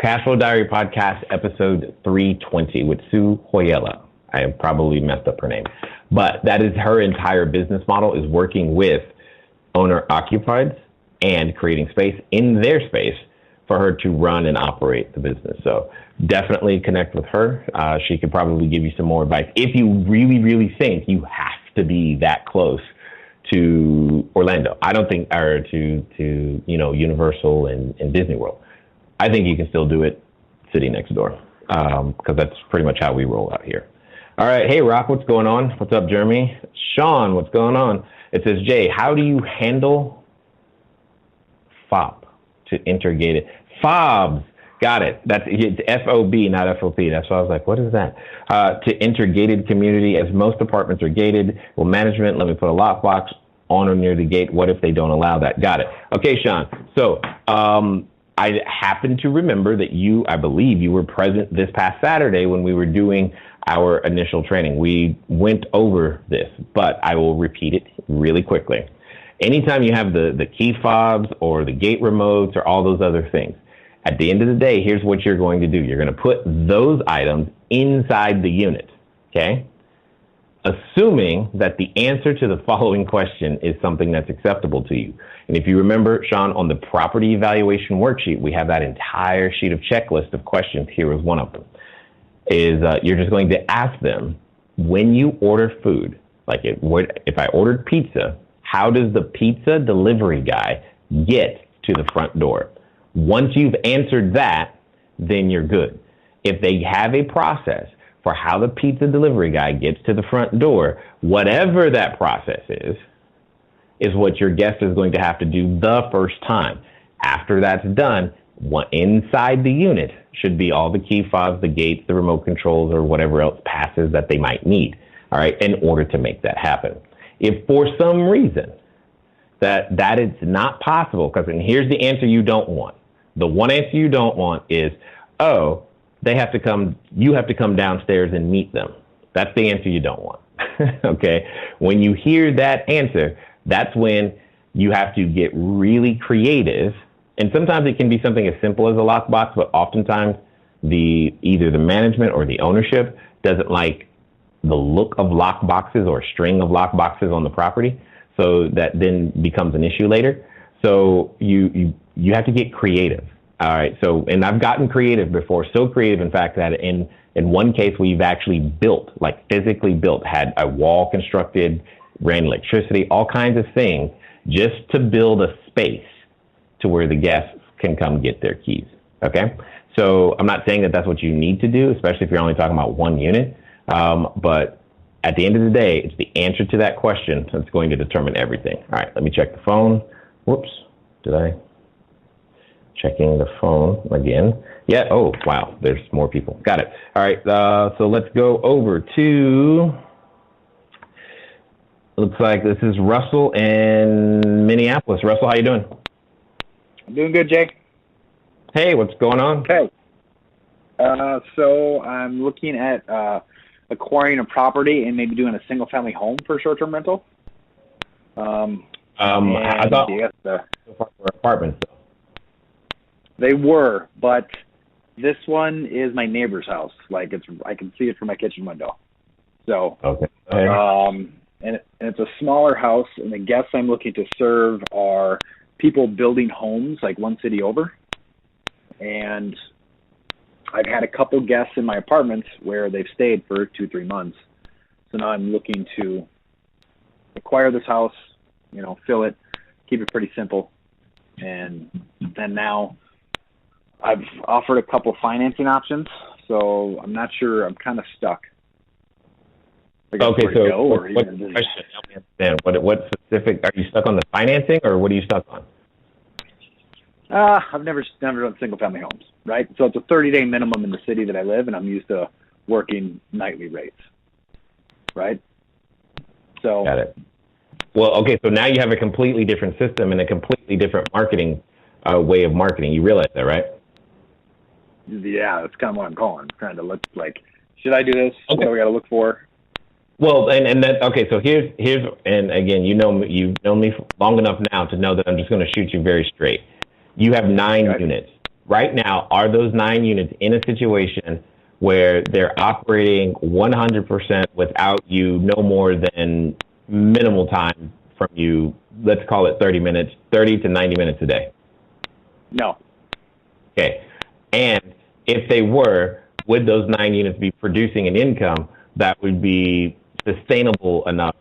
Cashflow Diary podcast episode 320 with Sue Hoyela. I have probably messed up her name, but that is her entire business model, is working with owner-occupieds and creating space in their space for her to run and operate the business. So definitely connect with her. She could probably give you some more advice if you really, really think you have to be that close to Orlando. I don't think, or to Universal and Disney World. I think you can still do it sitting next door, because that's pretty much how we roll out here. All right. Hey, Rock, what's going on? What's up, Jeremy? Sean, what's going on? It says, Jay, how do you handle FOB to enter gated? FOBs. Got it. It's FOB, not FOP. That's why I was like, what is that? To enter gated community, as most apartments are gated. Well, management, let me put a lockbox on or near the gate. What if they don't allow that? Got it. Okay, Sean. So I happen to remember that I believe you were present this past Saturday when we were doing our initial training. We went over this, but I will repeat it really quickly. Anytime you have the key fobs or the gate remotes or all those other things, at the end of the day, here's what you're going to do. You're going to put those items inside the unit, okay? Assuming that the answer to the following question is something that's acceptable to you. And if you remember, Sean, on the property evaluation worksheet, we have that entire sheet of checklist of questions. Here is one of them. You're just going to ask them, when you order food, like if I ordered pizza, how does the pizza delivery guy get to the front door? Once you've answered that, then you're good. If they have a process for how the pizza delivery guy gets to the front door, whatever that process is, is what your guest is going to have to do the first time. After that's done, inside the unit should be all the key fobs, the gates, the remote controls, or whatever else passes that they might need, all right, in order to make that happen. If for some reason that is not possible, and here's the answer you don't want. The one answer you don't want is, oh, you have to come downstairs and meet them. That's the answer you don't want. Okay? When you hear that answer, that's when you have to get really creative. And sometimes it can be something as simple as a lockbox, but oftentimes either the management or the ownership doesn't like the look of lockboxes or string of lockboxes on the property. So that then becomes an issue later. So you have to get creative. All right. So, and I've gotten creative before, so creative, in fact, that in one case we've actually built, like physically built, had a wall constructed, ran electricity, all kinds of things, just to build a space to where the guests can come get their keys. Okay. So I'm not saying that that's what you need to do, especially if you're only talking about one unit. But at the end of the day, it's the answer to that question that's going to determine everything. All right, let me check the phone. Whoops, checking the phone again. Yeah, oh, wow, there's more people. Got it. All right, so let's go over to, looks like this is Russell in Minneapolis. Russell, how you doing? I'm doing good, Jay. Hey, what's going on? Okay. So I'm looking at acquiring a property and maybe doing a single-family home for short-term rental. I thought so far for apartments. They were, but this one is my neighbor's house. Like I can see it from my kitchen window. So, okay. And it's a smaller house, and the guests I'm looking to serve are people building homes like one city over. And I've had a couple guests in my apartments where they've stayed for 2-3 months. So now I'm looking to acquire this house, fill it, keep it pretty simple. And then now I've offered a couple financing options. So I'm not sure. I'm kind of stuck. Okay, so what's the question? Help me understand. What specific, are you stuck on the financing, or what are you stuck on? I've never done single-family homes, right? So it's a 30-day minimum in the city that I live, and I'm used to working nightly rates, right? So got it. Well, okay, so now you have a completely different system and a completely different marketing way of marketing. You realize that, right? Yeah, that's kind of what I'm calling. I'm trying to look like, should I do this? Okay. What do we got to look for? Well, and that, okay, so here's, and again, you've known me long enough now to know that I'm just going to shoot you very straight. You have 9 units. Right now, are those 9 units in a situation where they're operating 100% without you no more than minimal time from you, let's call it 30 to 90 minutes a day? No. Okay. And if they were, would those 9 units be producing an income that would be sustainable enough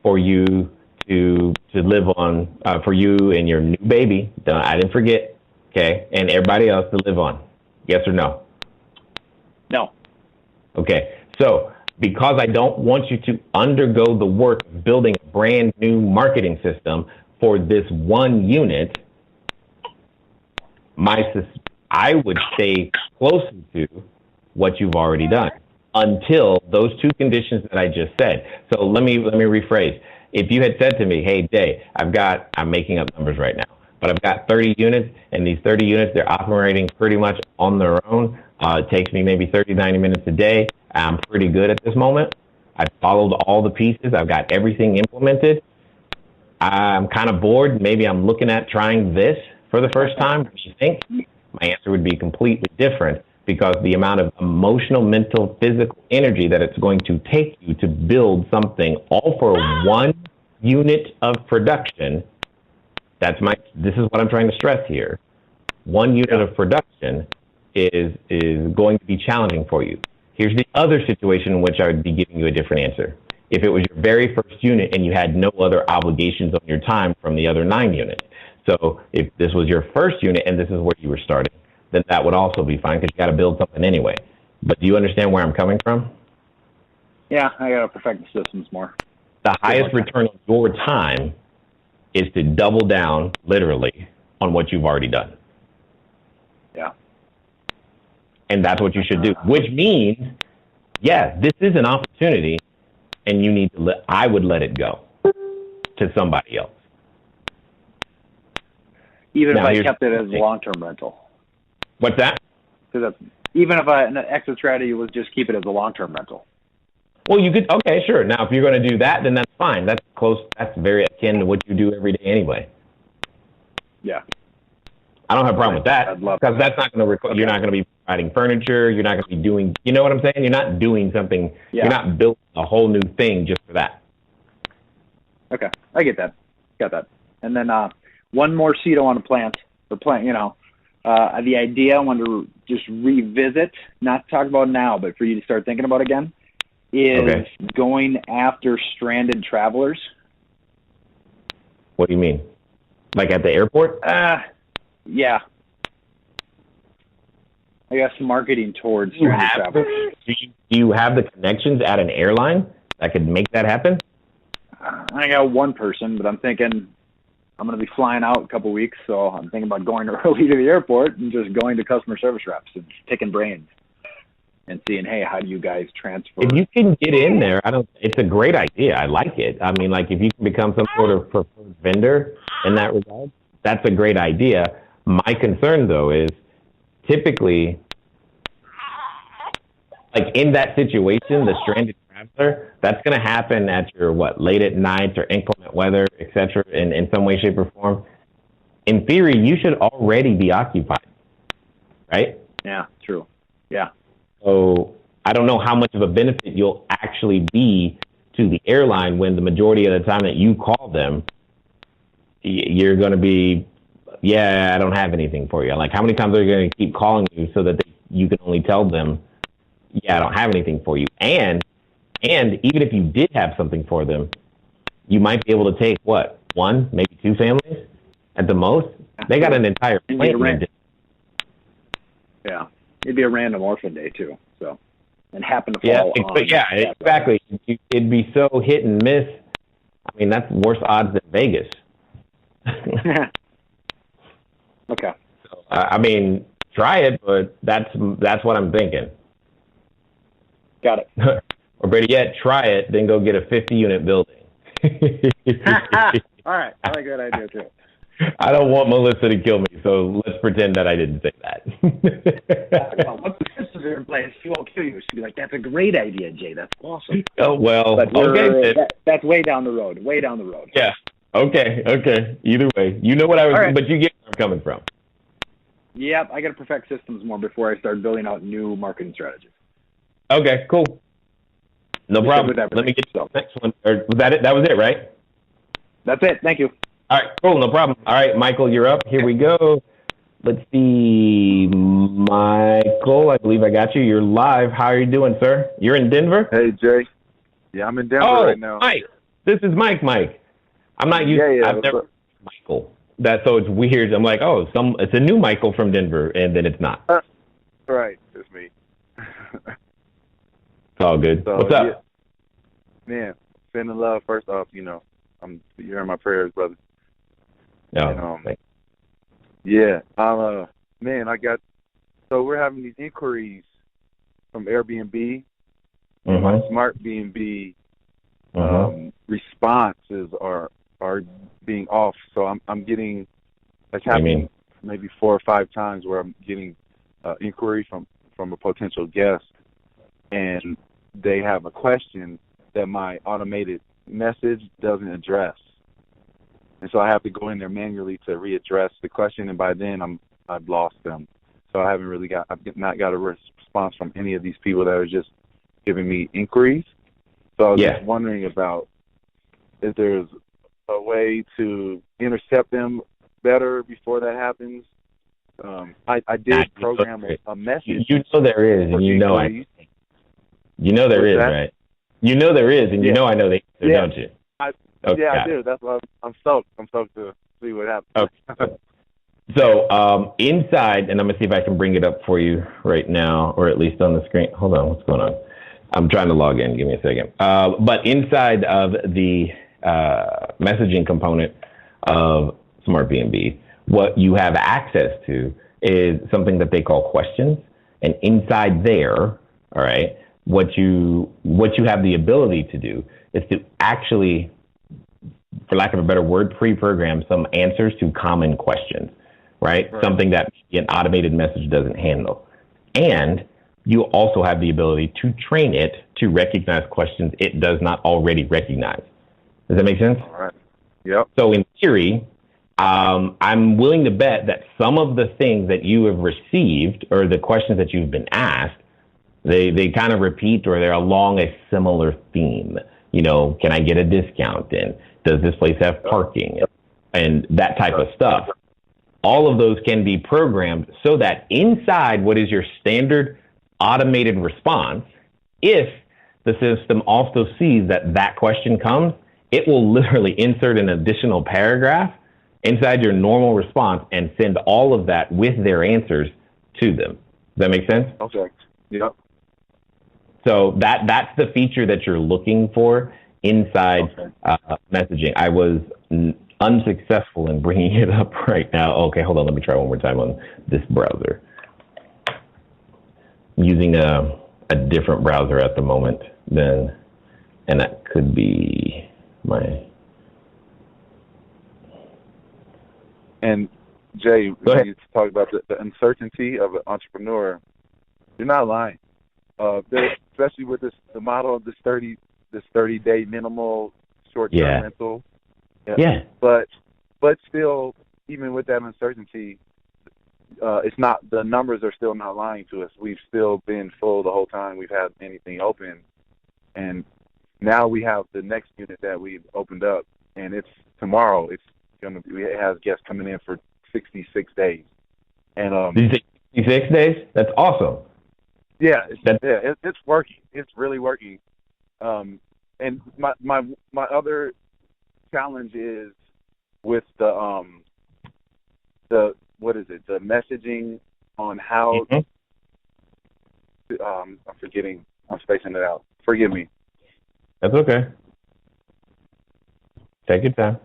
for you to live on, for you and your new baby, I didn't forget, okay, and everybody else to live on? Yes or no? No. Okay, so because I don't want you to undergo the work of building a brand new marketing system for this one unit, I would stay closer to what you've already done until those 2 conditions that I just said. So let me rephrase. If you had said to me, hey, Jay, I'm making up numbers right now, but I've got 30 units, and these 30 units, they're operating pretty much on their own. It takes me maybe 30, 90 minutes a day. I'm pretty good at this moment. I've followed all the pieces. I've got everything implemented. I'm kind of bored. Maybe I'm looking at trying this for the first time. What do you think? My answer would be completely different, because the amount of emotional, mental, physical energy that it's going to take you to build something all for 1 unit of production, this is what I'm trying to stress here. 1 unit of production is going to be challenging for you. Here's the other situation in which I would be giving you a different answer. If it was your very first unit and you had no other obligations on your time from the other 9 units. So if this was your first unit and this is where you were starting, then that would also be fine, because you got to build something anyway. But do you understand where I'm coming from? Yeah, I got to perfect the systems more. The highest return on your time is to double down, literally, on what you've already done. Yeah. And that's what you should do, which means, yeah, this is an opportunity, and you need to I would let it go to somebody else. Even Now, if I kept it as a long-term rental. What's that? Even if an exit strategy was just keep it as a long-term rental. Well, you could, okay, sure. Now, if you're going to do that, then that's fine. That's close. That's very akin to what you do every day anyway. Yeah. I don't have a problem with that I'd love because that's not going to you're not going to be providing furniture. You're not going to be doing, you know what I'm saying? You're not doing something. Yeah. You're not building a whole new thing just for that. Okay. I get that. Got that. And then one more seed I want to plant, the idea I want to just revisit, not talk about now, but for you to start thinking about again, is going after stranded travelers. What do you mean? Like at the airport? Yeah. I guess marketing towards stranded travelers. Do you have the connections at an airline that could make that happen? I got one person, but I'm thinking I'm going to be flying out a couple weeks, so I'm thinking about going early to the airport and just going to customer service reps and picking brains and seeing, hey, how do you guys transfer? If you can get in there, it's a great idea. I like it. I mean, like if you can become some sort of preferred vendor in that regard, that's a great idea. My concern, though, is typically, like in that situation, the stranded traveler, that's going to happen at your, late at night or inclement weather, et cetera, in some way, shape, or form. In theory, you should already be occupied, right? Yeah, true. Yeah. So I don't know how much of a benefit you'll actually be to the airline when the majority of the time that you call them, you're going to be, yeah, I don't have anything for you. Like, how many times are you going to keep calling you so that you can only tell them, yeah, I don't have anything for you? And even if you did have something for them, you might be able to take, one, maybe two families at the most? They got an entire plane. Yeah. It'd be a random orphan day, too. So, and happen to fall on. Yeah, exactly. It'd be so hit and miss. I mean, that's worse odds than Vegas. Okay. So, I mean, try it, but that's what I'm thinking. Got it. Or better yet, try it, then go get a 50-unit building. All right. I like that idea, too. I don't want Melissa to kill me, so let's pretend that I didn't say that. Well, once the systems are in place, she won't kill you. She'll be like, that's a great idea, Jay. That's awesome. Oh, well, okay. That's way down the road. Way down the road. Yeah. Okay. Either way. You know what I was, right. But you get where I'm coming from. Yep. I got to perfect systems more before I start building out new marketing strategies. Okay, cool. No problem. Let me get to the next one. Was that it? That was it, right? That's it. Thank you. All right, cool, no problem. All right, Michael, you're up. Here we go. Let's see. Michael, I believe I got you. You're live. How are you doing, sir? You're in Denver? Hey, Jay. Yeah, I'm in Denver right now. Mike. This is Mike. I'm not used to I've never Michael. So it's weird. I'm like, it's a new Michael from Denver, and then it's not. Right, it's me. It's all good. So, what's up? Yeah. Man, sending love first off, you're in my prayers, brother. No. Man, so we're having these inquiries from Airbnb. My Smart B&B responses are being off. So I'm getting, that's happening maybe 4 or 5 times where I'm getting inquiry from a potential guest, and they have a question that my automated message doesn't address. And so I have to go in there manually to readdress the question, and by then I've lost them. So I've not got a response from any of these people that are just giving me inquiries. So I was just wondering about if there's a way to intercept them better before that happens. I did program a message. You know there is, and you know there is, right? You know there is, and you know I know the answer, don't you? I do. That's why I'm stoked. I'm stoked to see what happens. Okay. So inside, and I'm going to see if I can bring it up for you right now, or at least on the screen. Hold on, what's going on? I'm trying to log in. Give me a second. But inside of the messaging component of Smart B&B. What you have access to is something that they call questions. And inside there, all right, what you have the ability to do is to actually, for lack of a better word, pre-program some answers to common questions, right? Something that an automated message doesn't handle. And you also have the ability to train it to recognize questions it does not already recognize. Does that make sense? All right. Yep. So in theory, I'm willing to bet that some of the things that you have received or the questions that you've been asked, they kind of repeat or they're along a similar theme. You know, can I get a discount in? Does this place have parking? And that type of stuff. All of those can be programmed so that inside what is your standard automated response, if the system also sees that that question comes, it will literally insert an additional paragraph inside your normal response and send all of that with their answers to them. Does that make sense? Okay. Yep. So that's the feature that you're looking for inside messaging. I was unsuccessful in bringing it up right now. Okay, hold on. Let me try one more time on this browser. I'm using a different browser at the moment and that could be my. And Jay, when you talk about the uncertainty of an entrepreneur, you're not lying. Especially with the model of this 30-day minimal short-term rental. Yeah. But still, even with that uncertainty, it's not, the numbers are still not lying to us. We've still been full the whole time we've had anything open, and now we have the next unit that we've opened up, and it's tomorrow. It has guests coming in for 66 days. And 66 days? That's awesome. Yeah, it's working. It's really working. And my other challenge is with the what is it? The messaging on how. I'm forgetting. I'm spacing it out. Forgive me. That's okay. Take your time.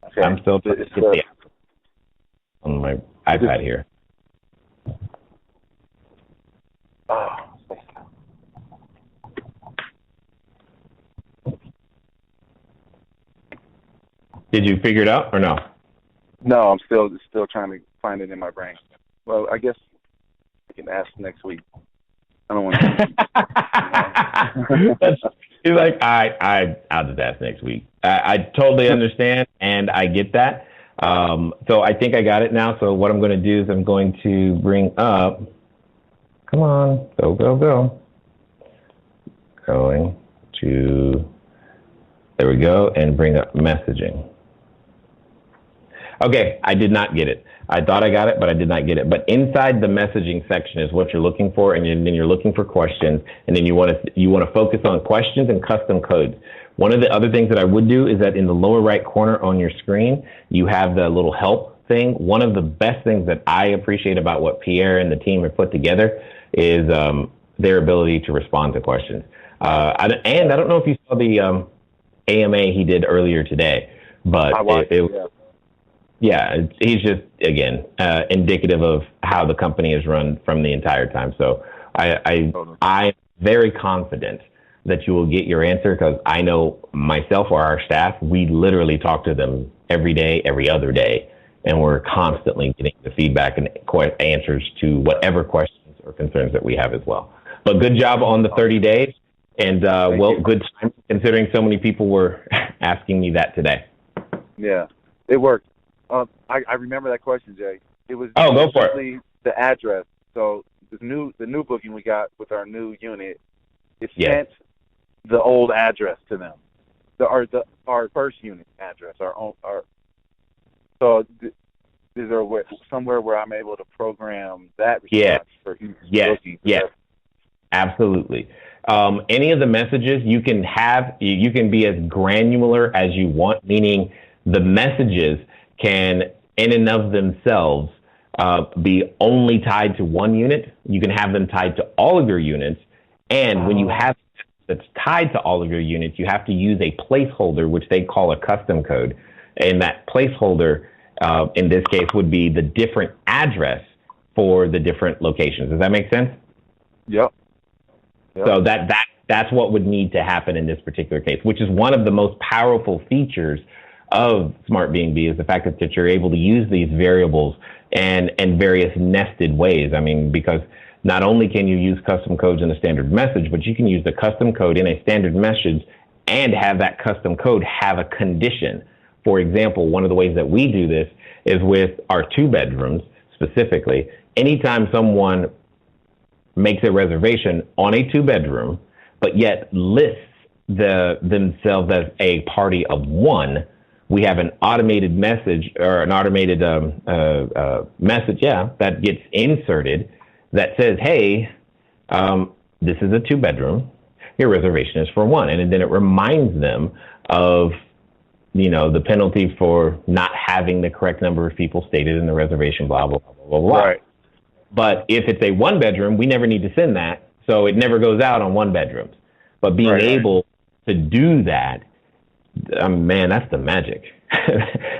Okay. I'm still on my iPad here. Did you figure it out or no? No, I'm still trying to find it in my brain. Well, I guess I can ask next week. I don't want to. He's like, I'll just ask next week. I totally understand, and I get that. So I think I got it now. So what I'm going to do is I'm going to bring up. Come on, go. Going to. There we go, and bring up messaging. Okay, I did not get it. I thought I got it, but I did not get it. But inside the messaging section is what you're looking for, and then you're looking for questions, and then you want to focus on questions and custom codes. One of the other things that I would do is that in the lower right corner on your screen, you have the little help thing. One of the best things that I appreciate about what Pierre and the team have put together is their ability to respond to questions. And I don't know if you saw the AMA he did earlier today, but he's just, again, indicative of how the company is run from the entire time. So I'm very confident that you will get your answer, because I know myself or our staff, we literally talk to them every day, every other day, and we're constantly getting the feedback and answers to whatever questions or concerns that we have as well. But good job on the 30 days, and good time considering so many people were asking me that today. Yeah, it worked. I remember that question, Jay. It was go for it. The address. So the new booking we got with our new unit, it sent the old address to them, our first unit address, So is there somewhere where I'm able to program that response for each booking? Yes, absolutely. Any of the messages you can be as granular as you want, meaning the messages can, in and of themselves, be only tied to one unit. You can have them tied to all of your units. And when you have that's tied to all of your units, you have to use a placeholder, which they call a custom code, And that placeholder, in this case, would be the different address for the different locations. Does that make sense? Yep. So that's what would need to happen in this particular case, which is one of the most powerful features of Smart B&B, is the fact that you're able to use these variables and various nested ways. I mean, because not only can you use custom codes in a standard message, but you can use the custom code in a standard message and have that custom code have a condition. For example, one of the ways that we do this is with our 2 bedrooms specifically. Anytime someone makes a reservation on a 2 bedroom, but yet lists themselves as a party of 1, we have an automated message, or an automated message, that gets inserted that says, hey, this is a 2 bedroom. Your reservation is for 1. And then it reminds them of, the penalty for not having the correct number of people stated in the reservation, blah, blah, blah, blah, blah. Right. But if it's a 1 bedroom, we never need to send that. So it never goes out on 1 bedrooms. But being able to do that, man, that's the magic.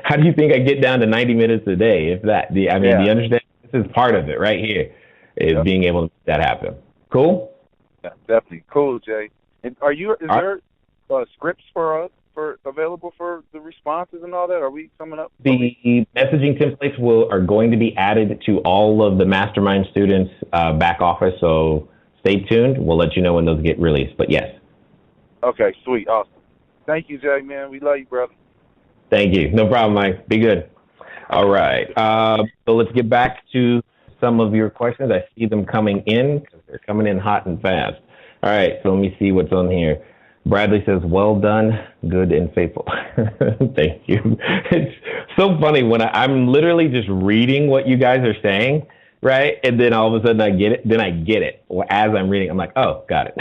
How do you think I get down to 90 minutes a day? If that, do you understand? This is part of it right here, is being able to make that happen. Cool? Yeah, definitely. Cool, Jay. And is there scripts for available for the responses and all that? Are we coming up? The messaging templates are going to be added to all of the mastermind students' back office. So stay tuned. We'll let you know when those get released. But yes. Okay, sweet. Awesome. Thank you, Jay, man. We love you, brother. Thank you. No problem, Mike. Be good. All right. So let's get back to some of your questions. I see them coming in. They're coming in hot and fast. All right. So let me see what's on here. Bradley says, well done, good and faithful. Thank you. It's so funny when I'm literally just reading what you guys are saying, right? And then all of a sudden I get it. Then I get it. Well, as I'm reading, I'm like, oh, got it.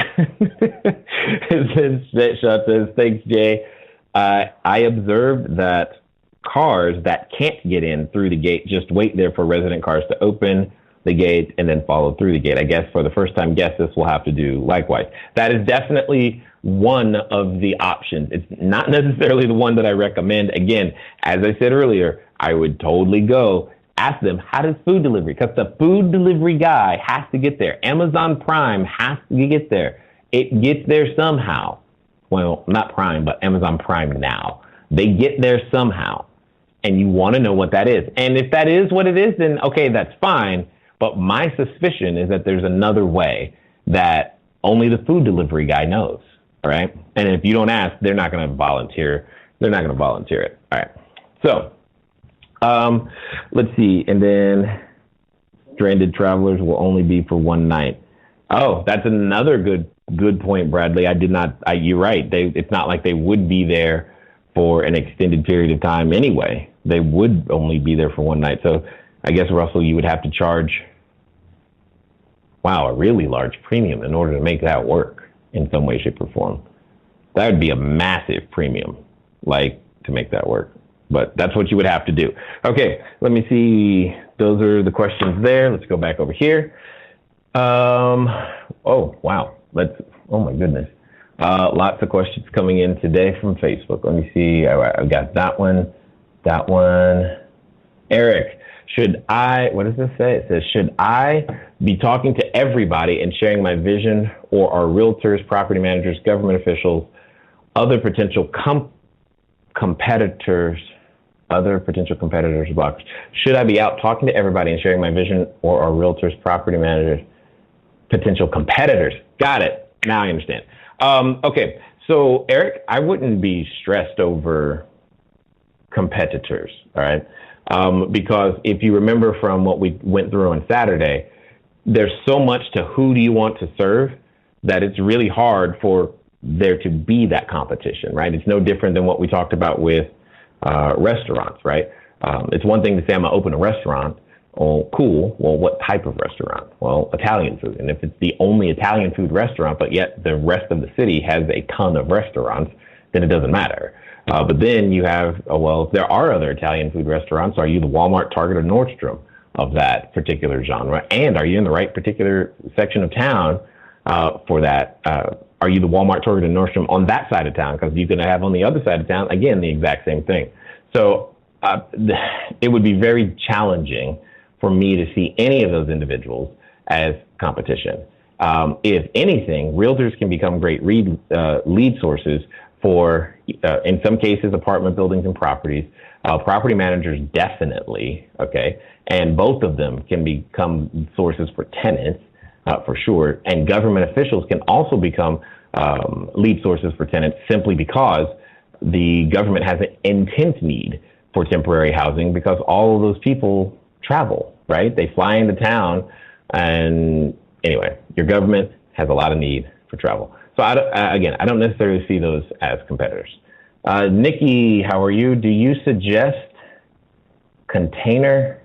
Shot says, thanks, Jay. I observed that cars that can't get in through the gate just wait there for resident cars to open the gate and then follow through the gate. I guess for the first-time guests, this will have to do likewise. That is definitely one of the options. It's not necessarily the one that I recommend. Again, as I said earlier, I would totally go ask them, how does food delivery? Because the food delivery guy has to get there. Amazon Prime has to get there. It gets there somehow. Well, not Prime, but Amazon Prime Now. They get there somehow. And you want to know what that is. And if that is what it is, then okay, that's fine. But my suspicion is that there's another way that only the food delivery guy knows. All right. And if you don't ask, they're not going to volunteer. They're not going to volunteer it. All right. So let's see. And then stranded travelers will only be for 1 night. Oh, that's another good point, Bradley. You're right. It's not like they would be there for an extended period of time anyway. They would only be there for 1 night. So I guess, Russell, you would have to charge, a really large premium in order to make that work in some way, shape, or form. That would be a massive premium, to make that work. But that's what you would have to do. Okay, let me see. Those are the questions there. Let's go back over here. Oh, wow. Oh, my goodness. Lots of questions coming in today from Facebook. Let me see. I've got that one. Eric, what does this say? It says, should I be talking to everybody and sharing my vision, or are realtors, property managers, government officials, other potential competitors, blockers? Should I be out talking to everybody and sharing my vision, or are realtors, property managers, potential competitors? Got it. Now I understand. Okay. So Eric, I wouldn't be stressed over competitors. All right. Because if you remember from what we went through on Saturday, there's so much to who do you want to serve that it's really hard for there to be that competition, right? It's no different than what we talked about with restaurants, right? It's one thing to say I'm going to open a restaurant. Oh, cool. Well, what type of restaurant? Well, Italian food. And if it's the only Italian food restaurant, but yet the rest of the city has a ton of restaurants, then it doesn't matter. But then you have, if there are other Italian food restaurants, are you the Walmart, Target, or Nordstrom of that particular genre? And are you in the right particular section of town for that? Are you the Walmart, Target, or Nordstrom on that side of town? Because you can have on the other side of town, again, the exact same thing. So it would be very challenging for me to see any of those individuals as competition. If anything, realtors can become great lead sources for, in some cases, apartment buildings and properties. Property managers definitely, okay, and both of them can become sources for tenants, for sure. And government officials can also become lead sources for tenants simply because the government has an intense need for temporary housing because all of those people travel, right? They fly into town, and anyway, your government has a lot of need for travel. So I don't necessarily see those as competitors. Nikki, how are you? Do you suggest container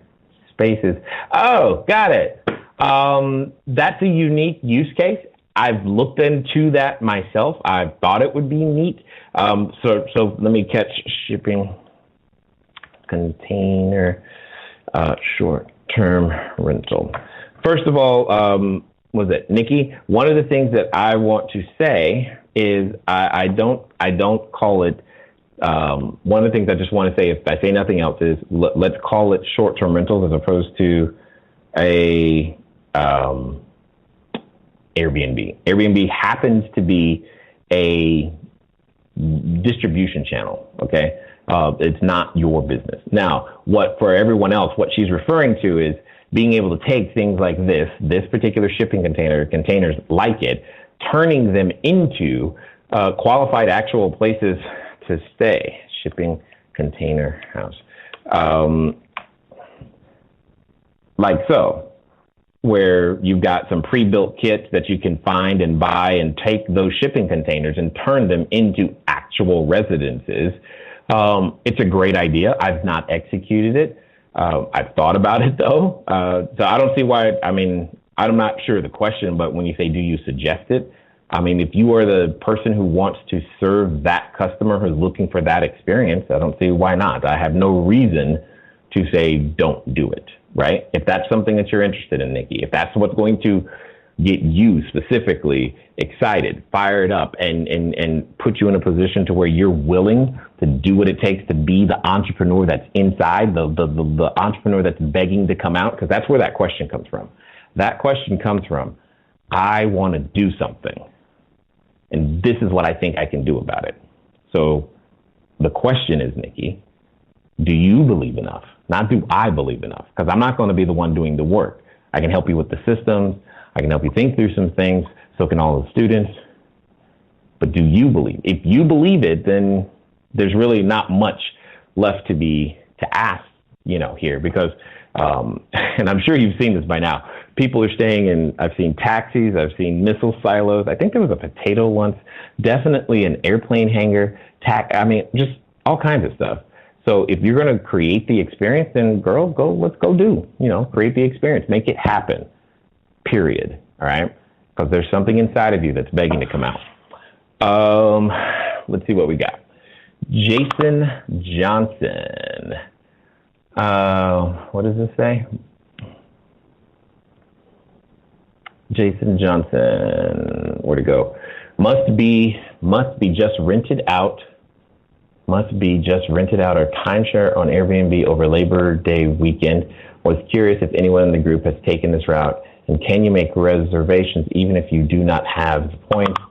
spaces? Oh, got it. That's a unique use case. I've looked into that myself. I thought it would be neat. So let me catch shipping container short-term rental. First of all, was it Nikki? One of the things that I want to say is I don't call it. One of the things I just want to say, if I say nothing else, is let's call it short-term rentals as opposed to a Airbnb. Airbnb happens to be a distribution channel. Okay, it's not your business. Now, for everyone else, what she's referring to is being able to take things like this particular shipping containers like it, turning them into qualified actual places to stay. Shipping container house. Like so, where you've got some pre-built kits that you can find and buy and take those shipping containers and turn them into actual residences. It's a great idea. I've not executed it. I've thought about it though. So I don't see why, I'm not sure of the question, but when you say, do you suggest it? If you are the person who wants to serve that customer who's looking for that experience, I don't see why not. I have no reason to say, don't do it, right? If that's something that you're interested in, Nikki, if that's what's going to get you specifically excited, fired up, and put you in a position to where you're willing to do what it takes to be the entrepreneur that's inside, the entrepreneur that's begging to come out, because that's where that question comes from. That question comes from, I want to do something, and this is what I think I can do about it. So the question is, Nikki, do you believe enough? Not do I believe enough, because I'm not going to be the one doing the work. I can help you with the systems. I can help you think through some things. So can all the students. But do you believe? If you believe it, then there's really not much left to ask, here, because, and I'm sure you've seen this by now. People are staying in, I've seen taxis, I've seen missile silos. I think there was a potato once, definitely an airplane hangar, just all kinds of stuff. So if you're going to create the experience, then let's go create the experience, make it happen, period. All right. Because there's something inside of you that's begging to come out. Let's see what we got. Jason Johnson. What does this say? Jason Johnson, where'd it go? Must be just rented out. Must be just rented out or timeshare on Airbnb over Labor Day weekend. Was curious if anyone in the group has taken this route, and can you make reservations even if you do not have the points?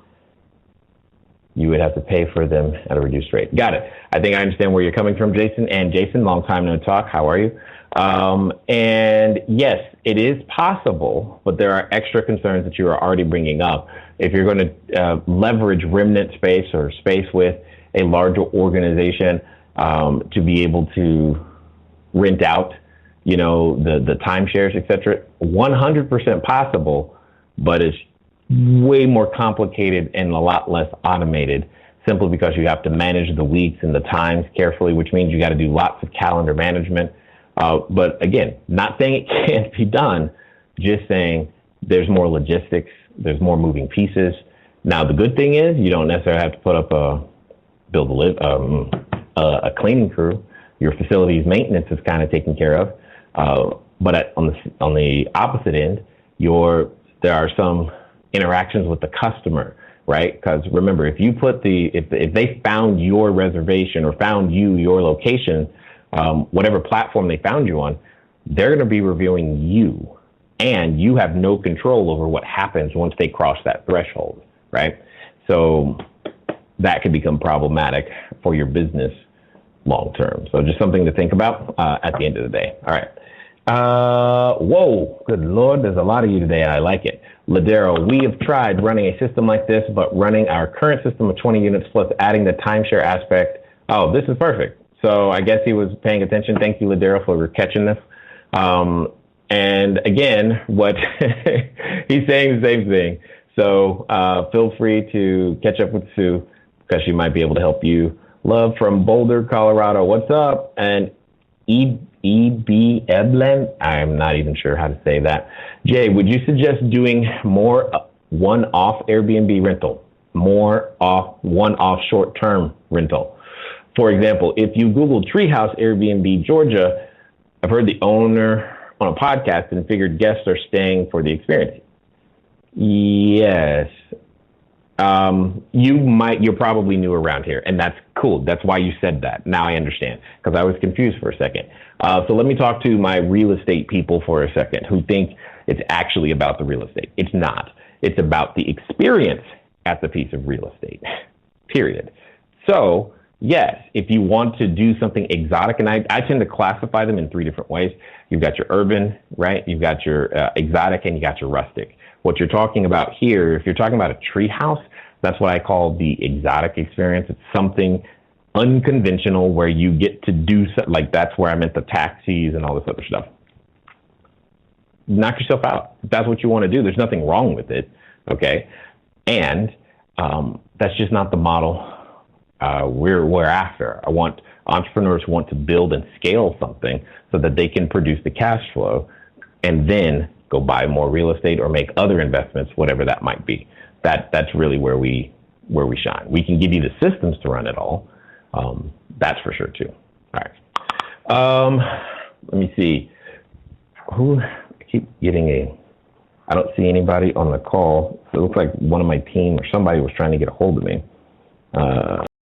You would have to pay for them at a reduced rate. Got it. I think I understand where you're coming from, Jason. And Jason, long time no talk. How are you? And yes, it is possible, but there are extra concerns that you are already bringing up. If you're going to leverage remnant space or space with a larger organization to be able to rent out, the timeshares, et cetera, 100% possible, but it's way more complicated and a lot less automated simply because you have to manage the weeks and the times carefully, which means you got to do lots of calendar management. But again, not saying it can't be done, just saying there's more logistics, there's more moving pieces. Now, the good thing is you don't necessarily have to put up a cleaning crew. Your facility's maintenance is kind of taken care of. But on the opposite end, there are some interactions with the customer right? Because remember, if you put if they found your reservation or found your location, whatever platform they found you on, they're going to be reviewing you, and you have no control over what happens once they cross that threshold, right? So that could become problematic for your business long term. So just something to think about at the end of the day. All right. Whoa, good Lord, there's a lot of you today. I like it. Ladero, we have tried running a system like this, but running our current system of 20 units plus adding the timeshare aspect. Oh, this is perfect. So I guess he was paying attention. Thank you, Ladero, for catching this. And again, what he's saying the same thing. So feel free to catch up with Sue because she might be able to help you. Love from Boulder, Colorado. What's up? And E.B. Eblen, I'm not even sure how to say that. Jay, would you suggest doing more one-off Airbnb rental, more one-off short-term rental? For example, if you Google Treehouse Airbnb Georgia, I've heard the owner on a podcast and figured guests are staying for the experience. Yes. You're probably new around here, and that's cool. That's why you said that. Now I understand, because I was confused for a second. So let me talk to my real estate people for a second who think it's actually about the real estate. It's not. It's about the experience at the piece of real estate, period. So yes, if you want to do something exotic, and I tend to classify them in three different ways. You've got your urban, right? You've got your exotic, and you got your rustic. What you're talking about here, if you're talking about a tree house, that's what I call the exotic experience. It's something unconventional where you get to do, like that's where I meant the taxis and all this other stuff. Knock yourself out. If that's what you want to do, there's nothing wrong with it, okay? And that's just not the model we're after. I want entrepreneurs who want to build and scale something so that they can produce the cash flow and then go buy more real estate or make other investments, whatever that might be. That's really where we shine. We can give you the systems to run it all. That's for sure too. All right. Let me see. I keep getting I don't see anybody on the call. So it looks like one of my team or somebody was trying to get a hold of me.